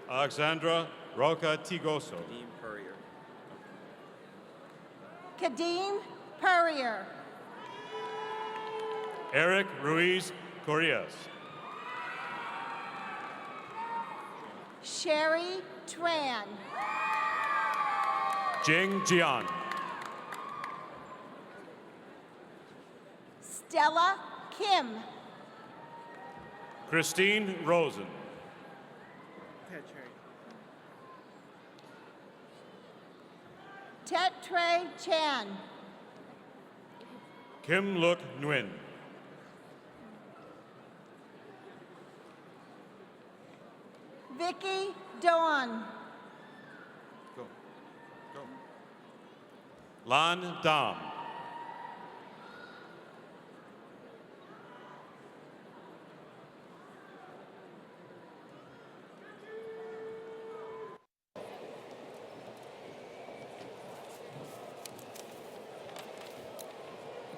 Alexandra Roca Tigoso. Kadeem Purrier. Eric Ruiz Corrias. Sherry Tran. Jing Jian. Stella Kim. Christine Rosen. Tet Tre Chan. Kim Luk Nguyen. Vicky Dawn. Lan Dam.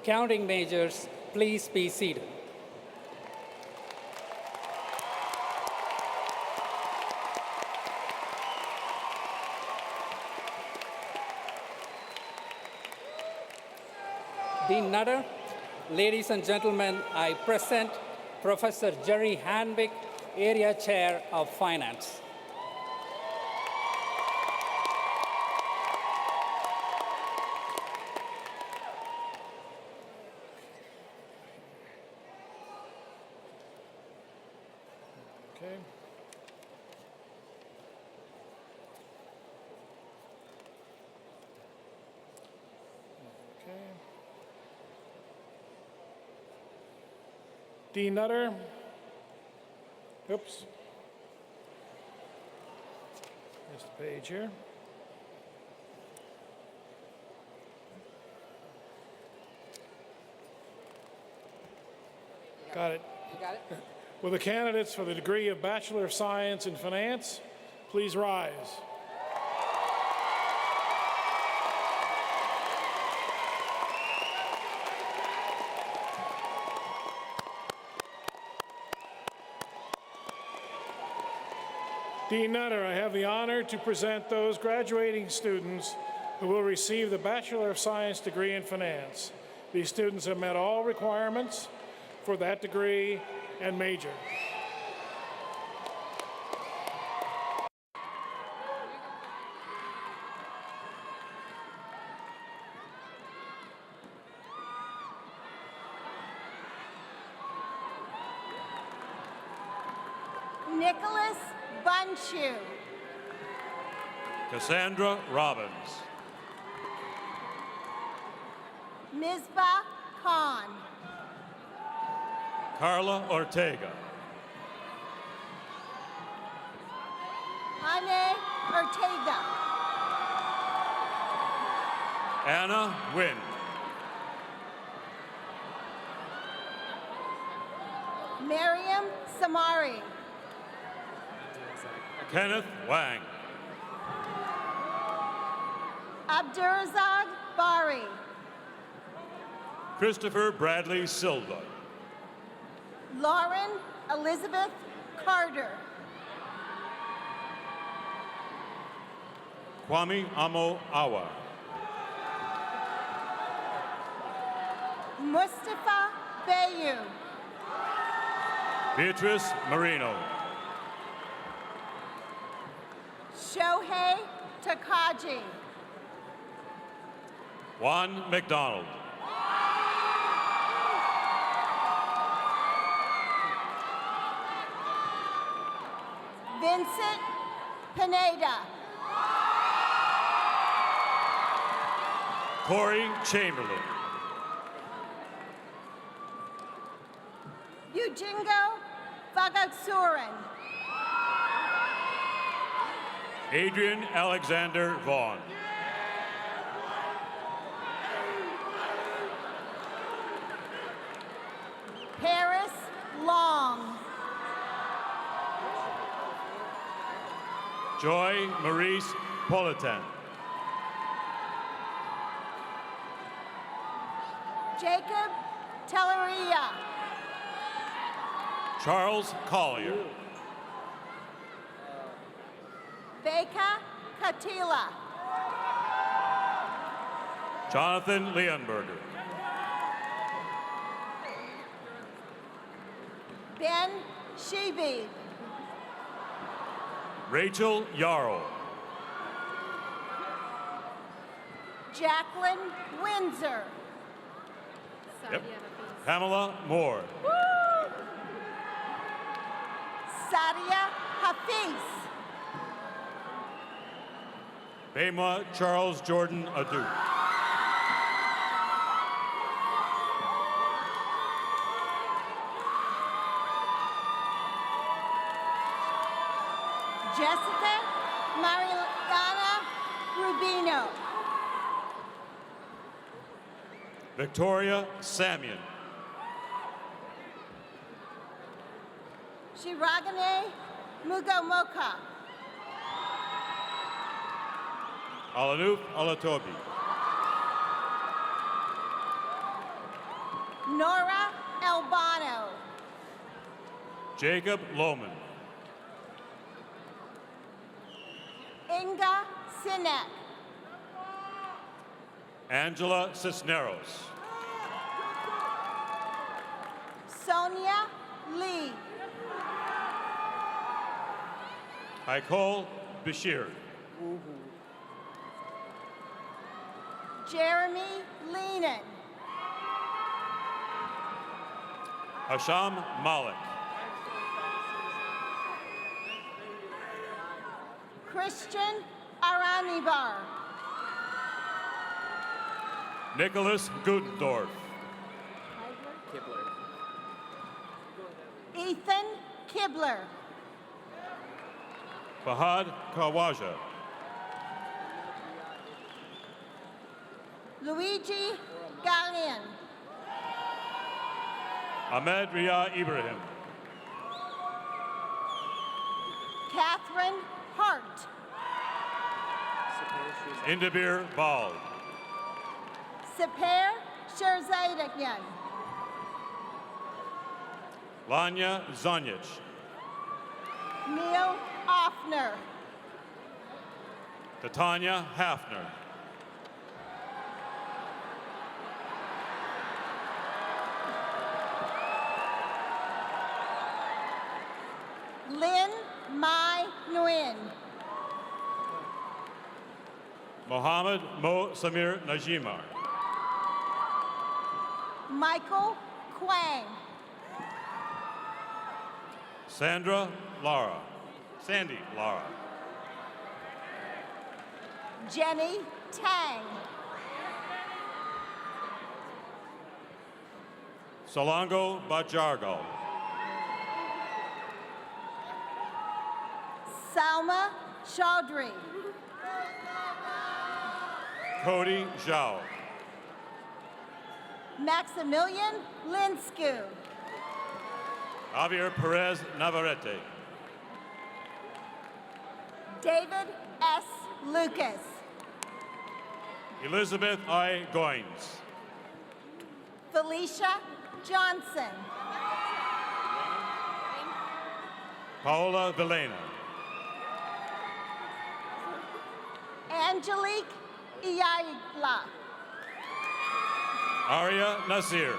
Accounting majors, please be seated. Dean Nutter, ladies and gentlemen, I present Professor Jerry Hanwick, Area Chair of Finance. Okay. Okay. Dean Nutter. Oops. Here's the page here. Got it. You got it? Will the candidates for the degree of Bachelor of Science in Finance please rise? Dean Nutter, I have the honor to present those graduating students who will receive the Bachelor of Science degree in Finance. These students have met all requirements for that degree and major. Nicholas Bunchu. Cassandra Robbins. Misbah Khan. Carla Ortega. Hannah Ortega. Anna Wynn. Miriam Samari. Kenneth Wang. Abdurazak Bari. Christopher Bradley Silva. Lauren Elizabeth Carter. Kwame Amo Awa. Mustafa Bayu. Beatrice Marino. Shohei Takaji. Juan McDonald. Vincent Pineda. Corey Chamberlain. Eugенgo Vagasurin. Adrian Alexander Vaughn. Paris Long. Joy Maurice Politan. Jacob Telleria. Charles Collier. Beka Katila. Jonathan Leonberger. Ben Shibi. Rachel Yarrow. Jacqueline Windsor. Yep. Pamela Moore. Sadia Hafiz. Bema Charles Jordan Adu. Jessica Mariana Rubino. Victoria Samian. Shiragane Mugomoka. Alanuf Alatobi. Nora Albano. Jacob Lohman. Inga Sinek. Angela Cisneros. Sonia Lee. Haikol Bashir. Jeremy Leenan. Hasham Malik. Christian Aranibar. Nicholas Gutendorf. Ethan Kibler. Fahad Kawaja. Luigi Gallian. Ahmed Ria Ibrahim. Catherine Hart. Indabir Bald. Seper Sherzadakian. Lanya Zonyich. Neil Offner. Titania Hafner. Lynn Mai Nguyen. Mohammed Mo Samir Najimar. Michael Quang. Sandra Lara. Sandy Lara. Jenny Tang. Solango Bajargal. Salma Chaudhry. Cody Zhao. Maximilian Linsku. Javier Perez Navarrete. David S. Lucas. Elizabeth I. Goins. Felicia Johnson. Paola Vilena. Angelique Iayla. Arya Nasir.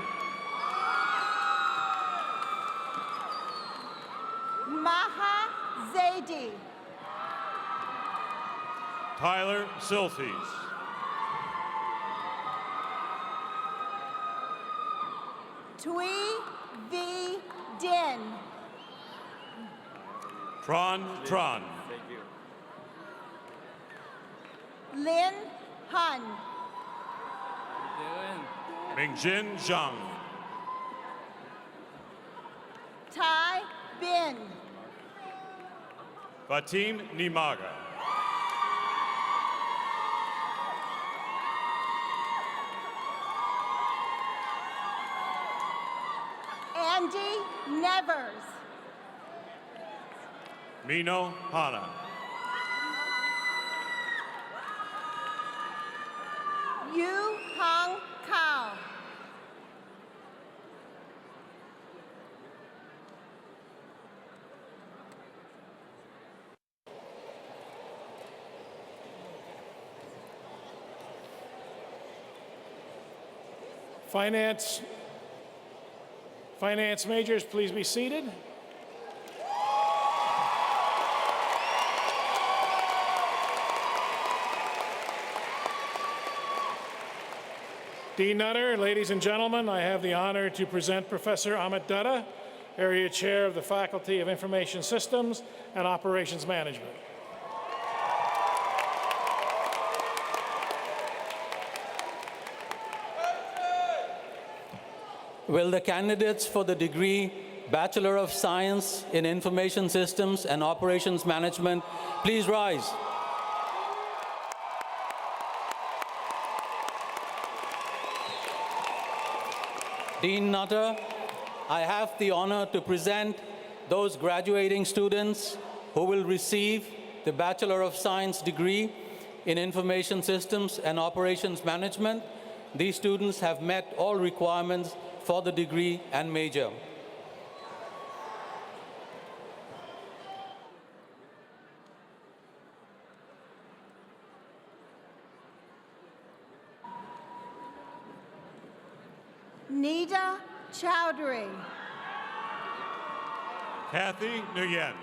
Maha Zaidi. Tyler Silties. Tui V. Din. Tron Tron. Lin Han. Mingjin Zhang. Tai Bin. Fatim Nimaga. Andy Nevers. Mino Hana. Yu Hong Kao. Finance majors, please be seated. Dean Nutter, ladies and gentlemen, I have the honor to present Professor Amit Dutta, Area Chair of the Faculty of Information Systems and Operations Management. Will the candidates for the degree Bachelor of Science in Information Systems and Operations Management please rise? Dean Nutter, I have the honor to present those graduating students who will receive the Bachelor of Science degree in Information Systems and Operations Management. These students have met all requirements for the degree and major. Nida Chowdhury. Kathy Nguyen.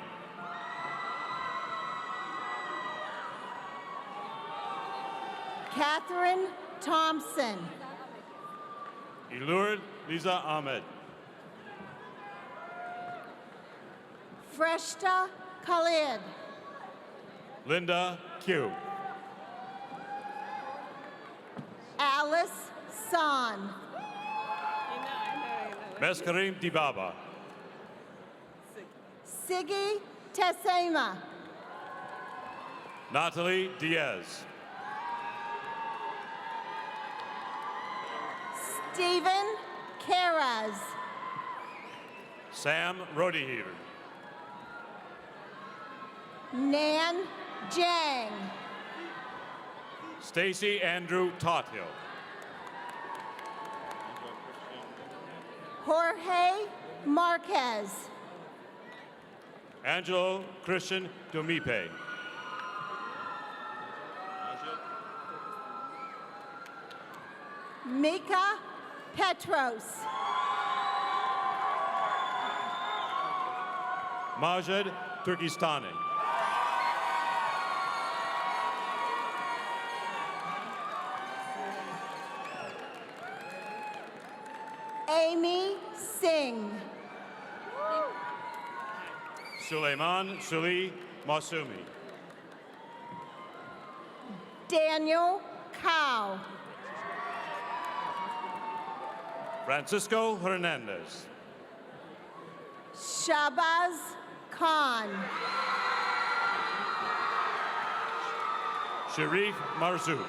Catherine Thompson. Ilur Liza Ahmed. Freshta Khalid. Linda Q. Alice San. Meskarim Dibaba. Siggy Tessema. Natalie Diaz. Stephen Karaz. Sam Rodeheater. Nan Jang. Stacy Andrew Tothill. Jorge Marquez. Angelo Christian Domipe. Mika Petros. Majid Turkistani. Amy Singh. Suleiman Suli Masumi. Daniel Cow. Francisco Hernandez. Shabazz Khan. Sharif Marzouk.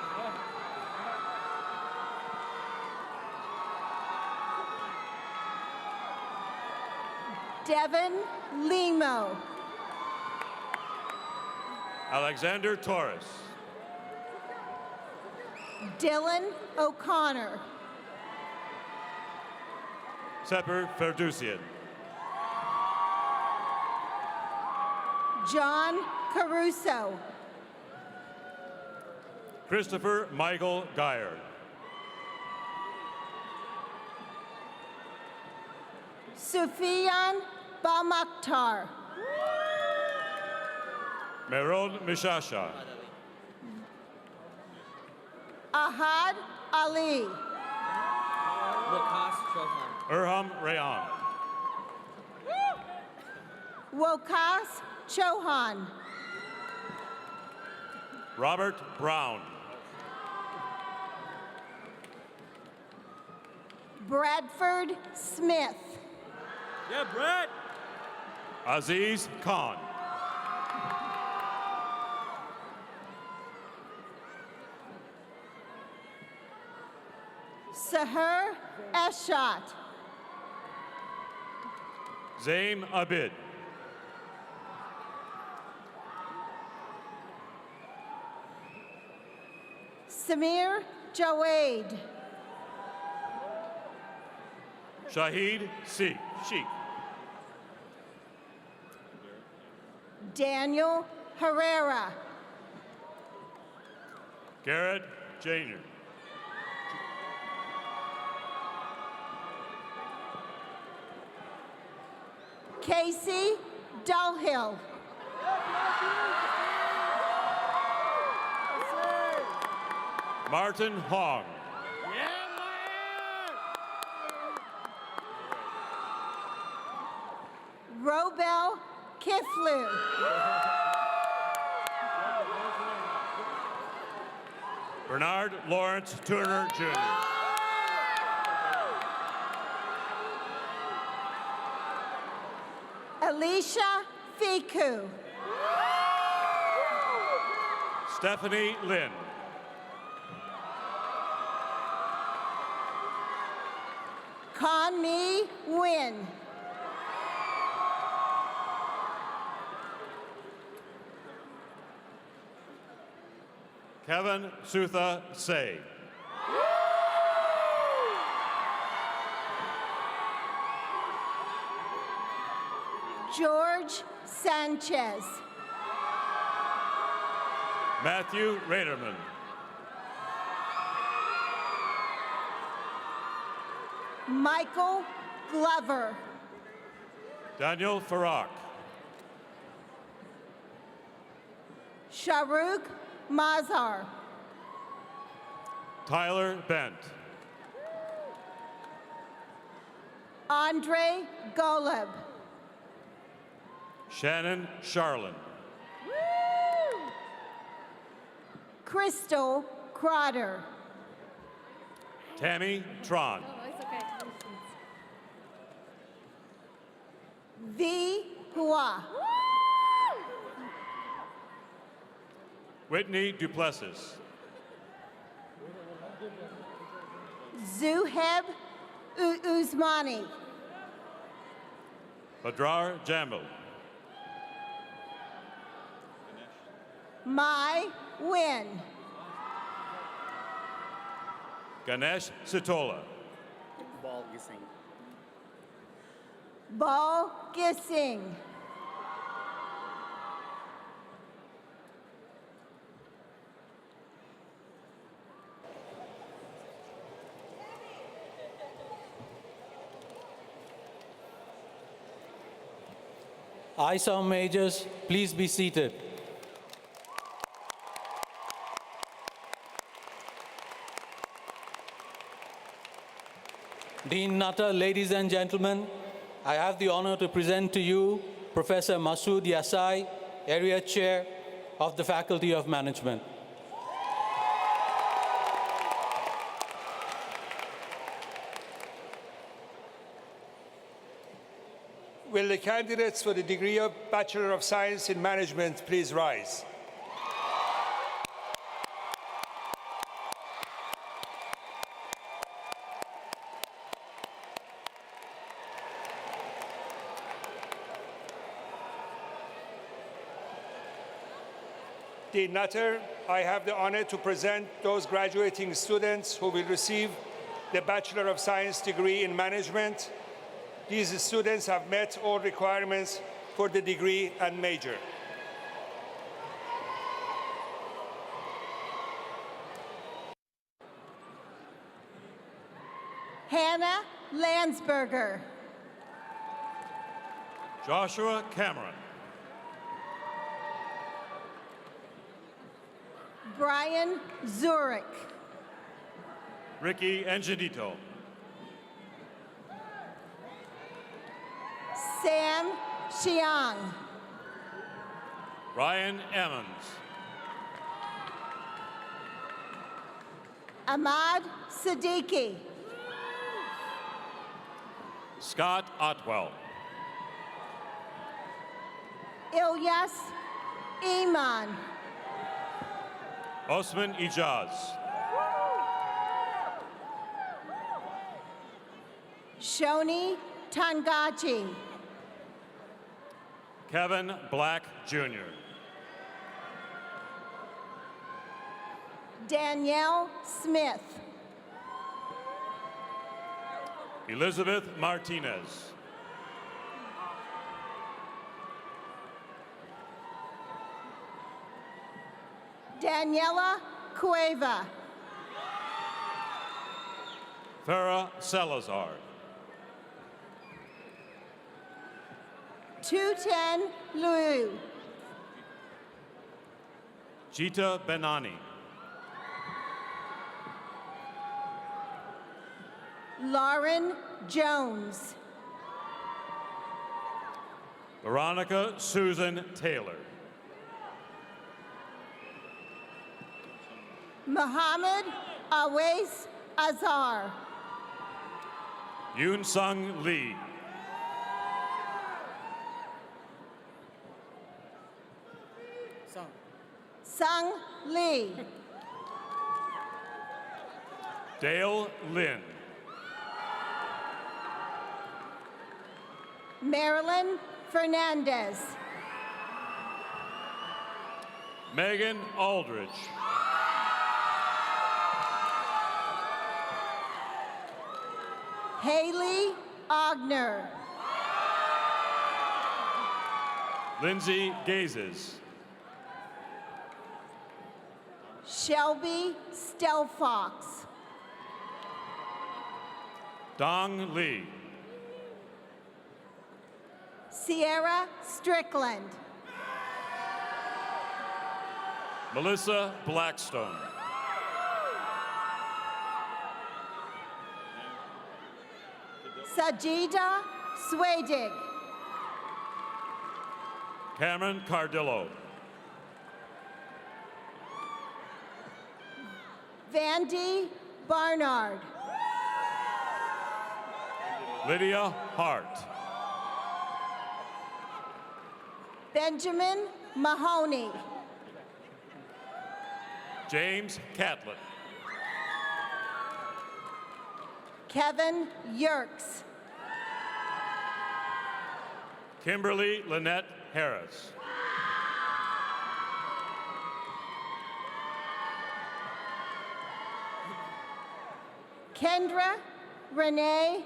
Devin Limo. Alexander Torres. Dylan O'Connor. Seper Ferdusian. John Caruso. Christopher Michael Geyer. Sufian Bamakhtar. Merod Mishasha. Ahad Ali. Urham Rayan. Wokas Chauhan. Robert Brown. Bradford Smith. Yeah, Brad. Aziz Khan. Sahar Eshat. Zaim Abid. Samir Jawed. Shahid Sheikh. Daniel Herrera. Garrett Jr. Casey Dulhill. Martin Hong. Robel Kiflu. Bernard Lawrence Turner Jr. Alicia Fiku. Stephanie Lynn. Conmi Win. Kevin Sutha Say. George Sanchez. Matthew Raderman. Michael Glover. Daniel Farak. Shahrukh Mazhar. Tyler Bent. Andre Golub. Shannon Charlin. Crystal Crowder. Tammy Tron. V. Hua. Whitney Duplessis. Zuheb Usmani. Badrar Jamil. Mai Win. Ganesh Sitola. Bal Gissing. ISOM majors, please be seated. Dean Nutter, ladies and gentlemen, I have the honor to present to you Professor Masood Yassai, Area Chair of the Faculty of Management. Will the candidates for the degree of Bachelor of Science in Management please rise? Dean Nutter, I have the honor to present those graduating students who will receive the Bachelor of Science degree in Management. These students have met all requirements for the degree and major. Hannah Landsberger. Joshua Cameron. Brian Zurich. Ricky Angelito. Sam Xiang. Ryan Emmons. Ahmad Siddiqui. Scott Otwell. Ilyas Iman. Osman Ijaz. Shoni Tangachi. Kevin Black, Jr. Danielle Smith. Elizabeth Martinez. Daniela Cueva. Farah Salazar. 210 Liu. Jita Benani. Lauren Jones. Veronica Susan Taylor. Muhammad Awais Azar. Yoon Sung Lee. Sung Lee. Dale Lynn. Marilyn Fernandez. Megan Aldridge. Haley Ogner. Lindsay Gazes. Shelby Stelfox. Dong Lee. Sierra Strickland. Melissa Blackstone. Sajida Swedig. Cameron Cardillo. Vandy Barnard. Lydia Hart. Benjamin Mahoney. James Catlett. Kevin Yerkes. Kimberly Lynette Harris. Kendra Renee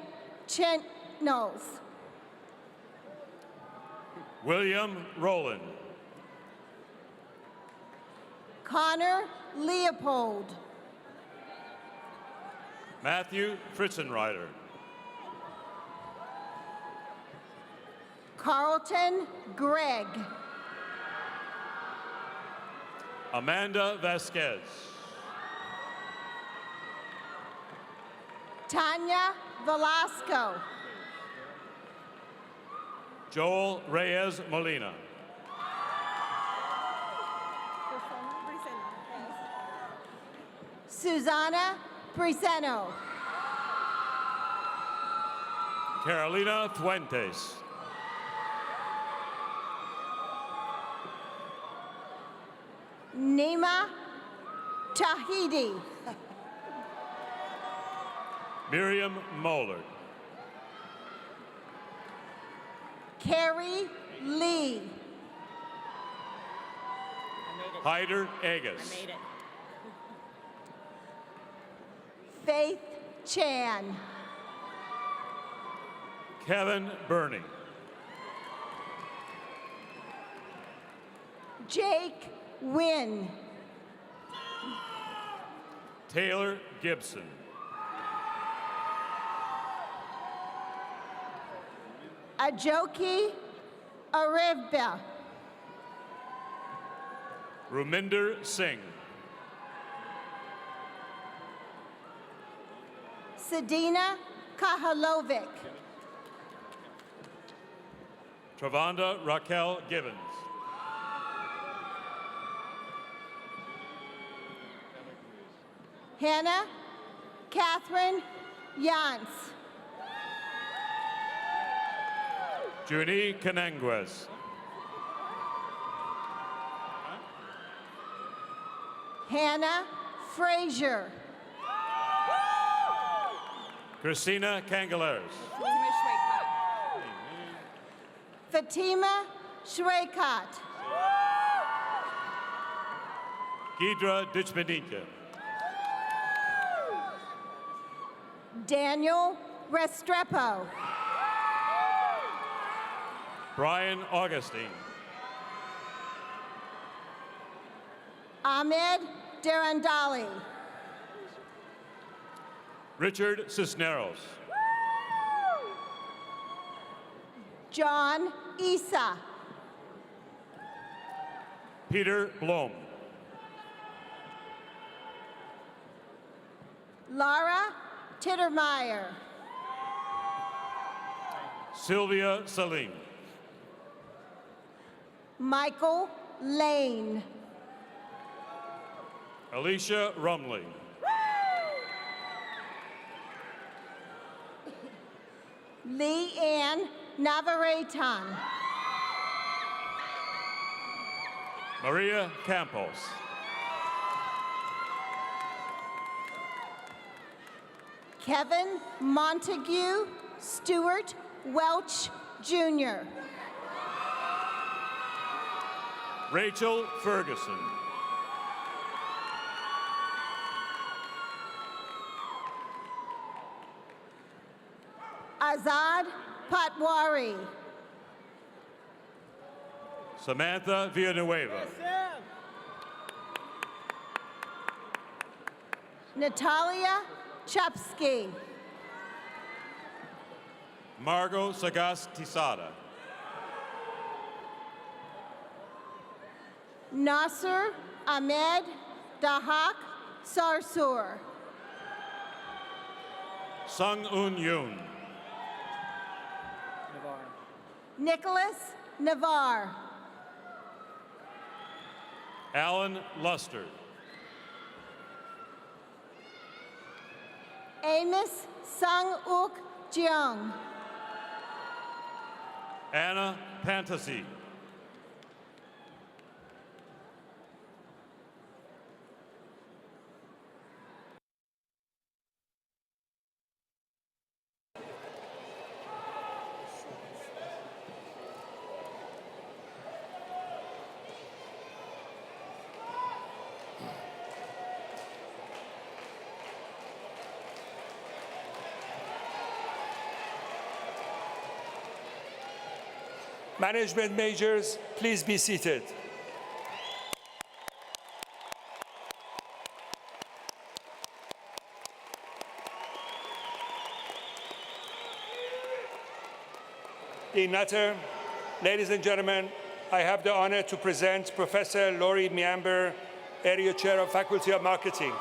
Chentnals. William Rowland. Connor Leopold. Matthew Fritzenreiter. Carlton Gregg. Amanda Vasquez. Tanya Velasco. Joel Reyes Molina. Susana Briseno. Carolina Fuentes. Nima Tahidi. Miriam Mollard. Carrie Lee. Hyder Agus. Faith Chan. Kevin Burney. Jake Wynn. Taylor Gibson. Ajoki Arivba. Ruminder Singh. Sedina Kahalovic. Travanda Raquel Gibbons. Hannah Catherine Yance. Junie Cananguez. Hannah Frazier. Christina Cangaleres. Fatima Shrekat. Gidra Dichmenitya. Daniel Restrepo. Brian Augustine. Ahmed Derandali. Richard Cisneros. John Isa. Peter Blom. Lara Tittermeyer. Sylvia Salim. Michael Lane. Alicia Rumley. Lee Ann Navarretan. Maria Campos. Kevin Montague Stewart Welch Jr. Rachel Ferguson. Azad Patwari. Samantha Villanueva. Natalia Chupsky. Margot Sagas Tisada. Nasser Ahmed Dahak Sarsur. Sung Un Yoon. Nicholas Navar. Alan Luster. Amos Sung Uk Jeong. Anna Pantasi. Management majors, please be seated. Dean Nutter, Ladies and gentlemen, I have the honor to present Professor Lori Miamber, Area Chair of Faculty of Marketing.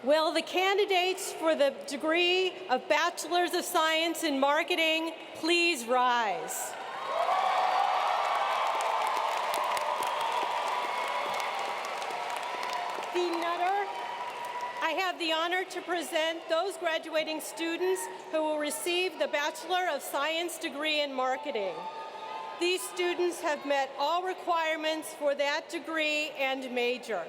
Will the candidates for the degree of Bachelor's of Science in Marketing please rise? I have the honor to present those graduating students who will receive the Bachelor of Science degree in Marketing. These students have met all requirements for that degree and major.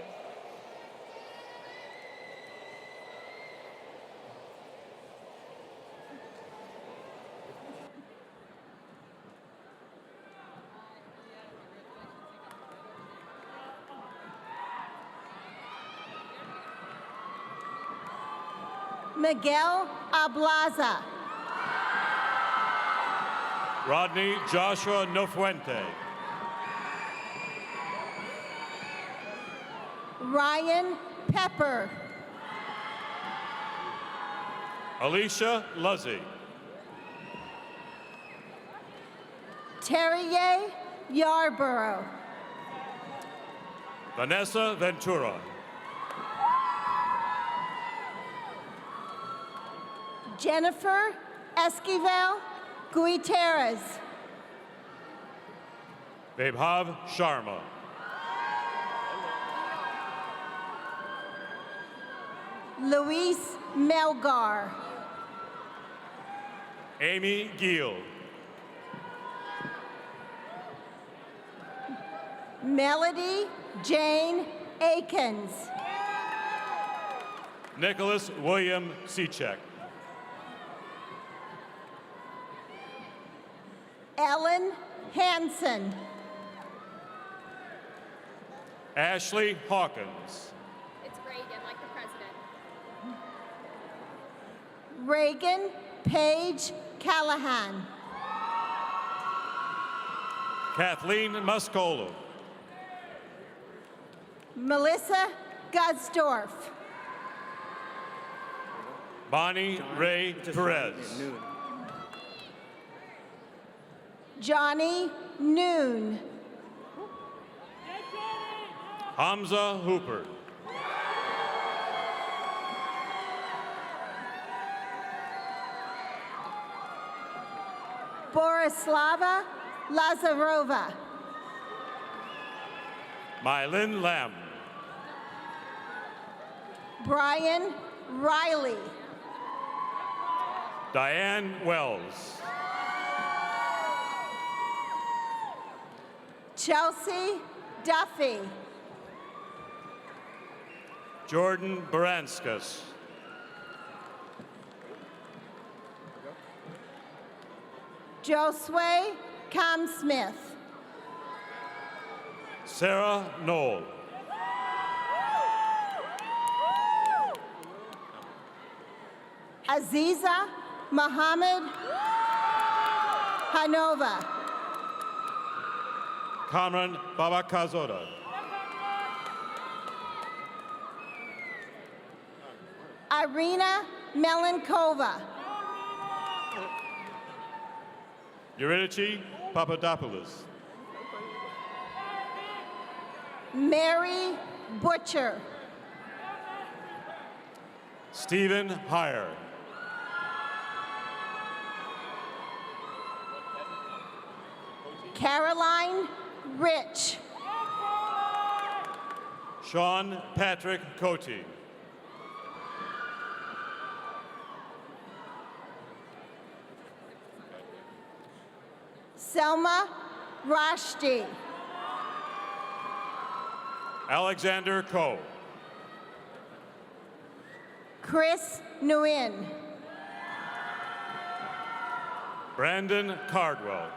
Miguel Ablaza. Rodney Joshua Nofuente. Ryan Pepper. Alicia Luzzy. Terrier Yarborough. Vanessa Ventura. Jennifer Esquivel Guiterres. Vaibhav Sharma. Luis Melgar. Amy Giel. Melody Jane Akins. Nicholas William Seacheck. Ellen Hansen. Ashley Hawkins. It's Reagan, like the president. Reagan Page Callahan. Kathleen Muscolo. Melissa Gudsdorf. Bonnie Ray Perez. Johnny Noon. Hamza Hooper. Borislava Lazarova. Mylin Lam. Brian Riley. Diane Wells. Chelsea Duffy. Jordan Baranskas. Josue Cam Smith. Sarah Knoll. Aziza Muhammad Hanova. Kamran Babakazoda. Irina Melenkova. Eurydice Papadopoulos. Mary Butcher. Stephen Heyer. Caroline Rich. Sean Patrick Cote. Selma Rashdi. Alexander Coe. Chris Nguyen. Brandon Cardwell.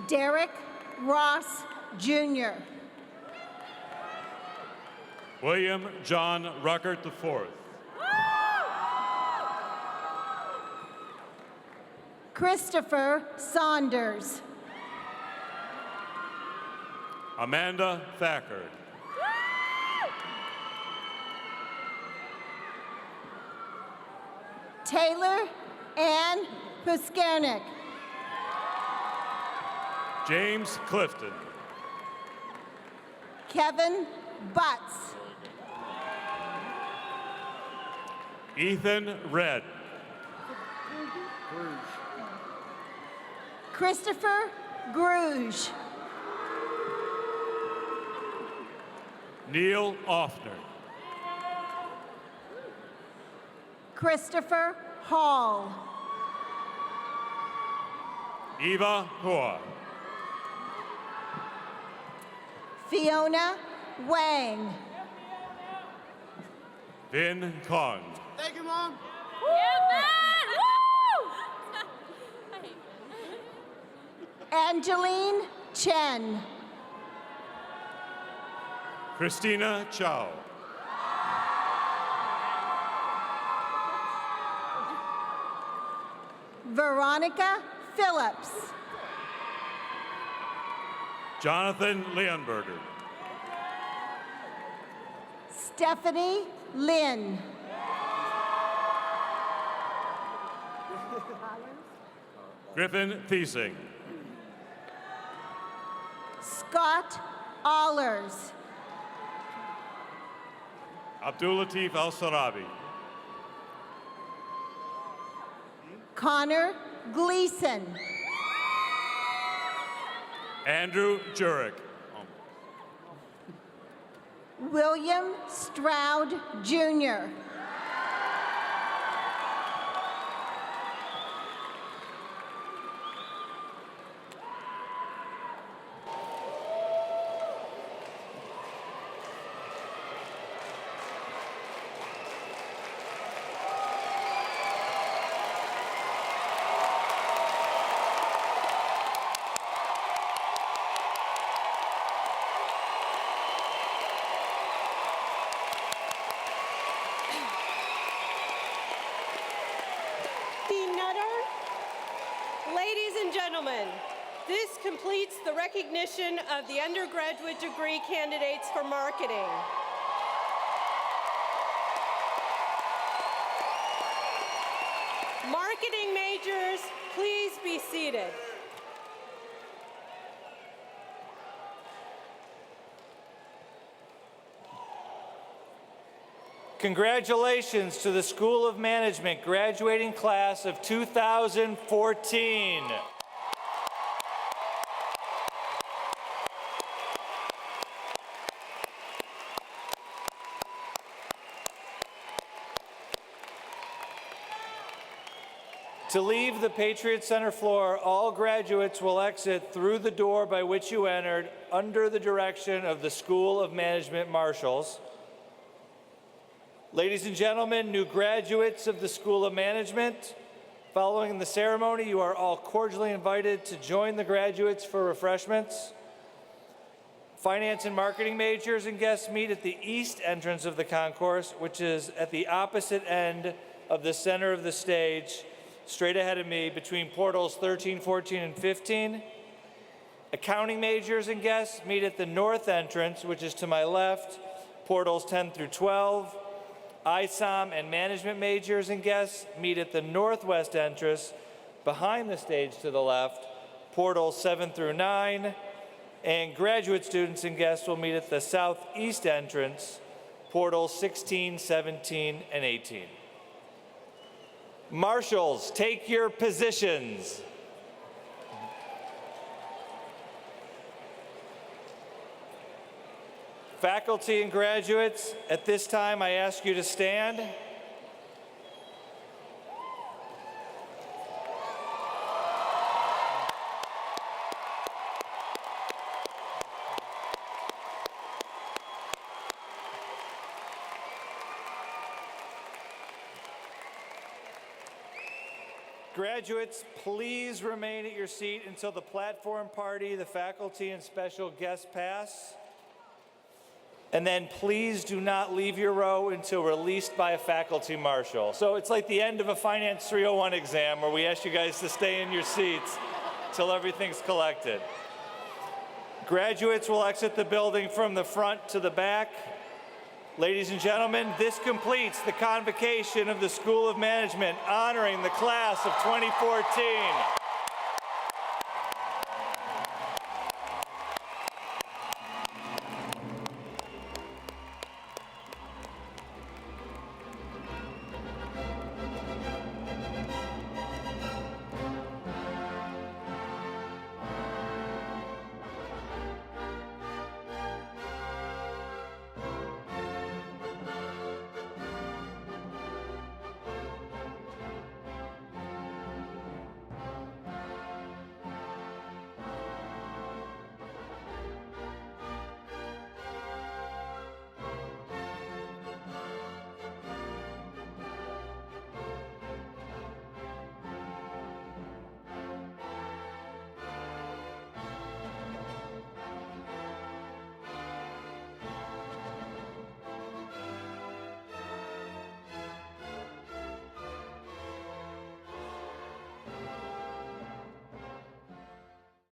Derek Ross Jr. William John Ruckert IV. Christopher Saunders. Amanda Thacker. Taylor Ann Puskernik. James Clifton. Kevin Butts. Ethan Red. Christopher Gruge. Neil Offner. Christopher Hall. Eva Hoa. Fiona Wang. Vin Kong. Thank you, Mom. Angeline Chen. Christina Chow. Veronica Phillips. Jonathan Leonberger. Stephanie Lynn. Griffin Thiesing. Scott Allers. Abdulatif Al-Sarabi. Connor Gleason. Andrew Jurek. William Stroud Jr. Ladies and gentlemen, this completes the recognition of the undergraduate degree candidates for marketing. Marketing majors, please be seated. Congratulations to the School of Management graduating class of 2014. To leave the Patriot Center floor, all graduates will exit through the door by which you entered under the direction of the School of Management marshals. Ladies and gentlemen, new graduates of the School of Management, following the ceremony, you are all cordially invited to join the graduates for refreshments. Finance and marketing majors and guests meet at the east entrance of the concourse, which is at the opposite end of the center of the stage, straight ahead of me between portals 13, 14, and 15. Accounting majors and guests meet at the north entrance, which is to my left, portals 10 through 12. ISOM and management majors and guests meet at the northwest entrance behind the stage to the left, portals 7 through 9. And graduate students and guests will meet at the southeast entrance, portals 16, 17, and 18. Marshals, take your positions. Faculty and graduates, at this time I ask you to stand. Graduates, please remain at your seat until the platform party, the faculty, and special guests pass. And then please do not leave your row until released by a faculty marshal. So it's like the end of a Finance 301 exam where we ask you guys to stay in your seats until everything's collected. Graduates will exit the building from the front to the back. Ladies and gentlemen, this completes the convocation of the School of Management honoring the class of 2014.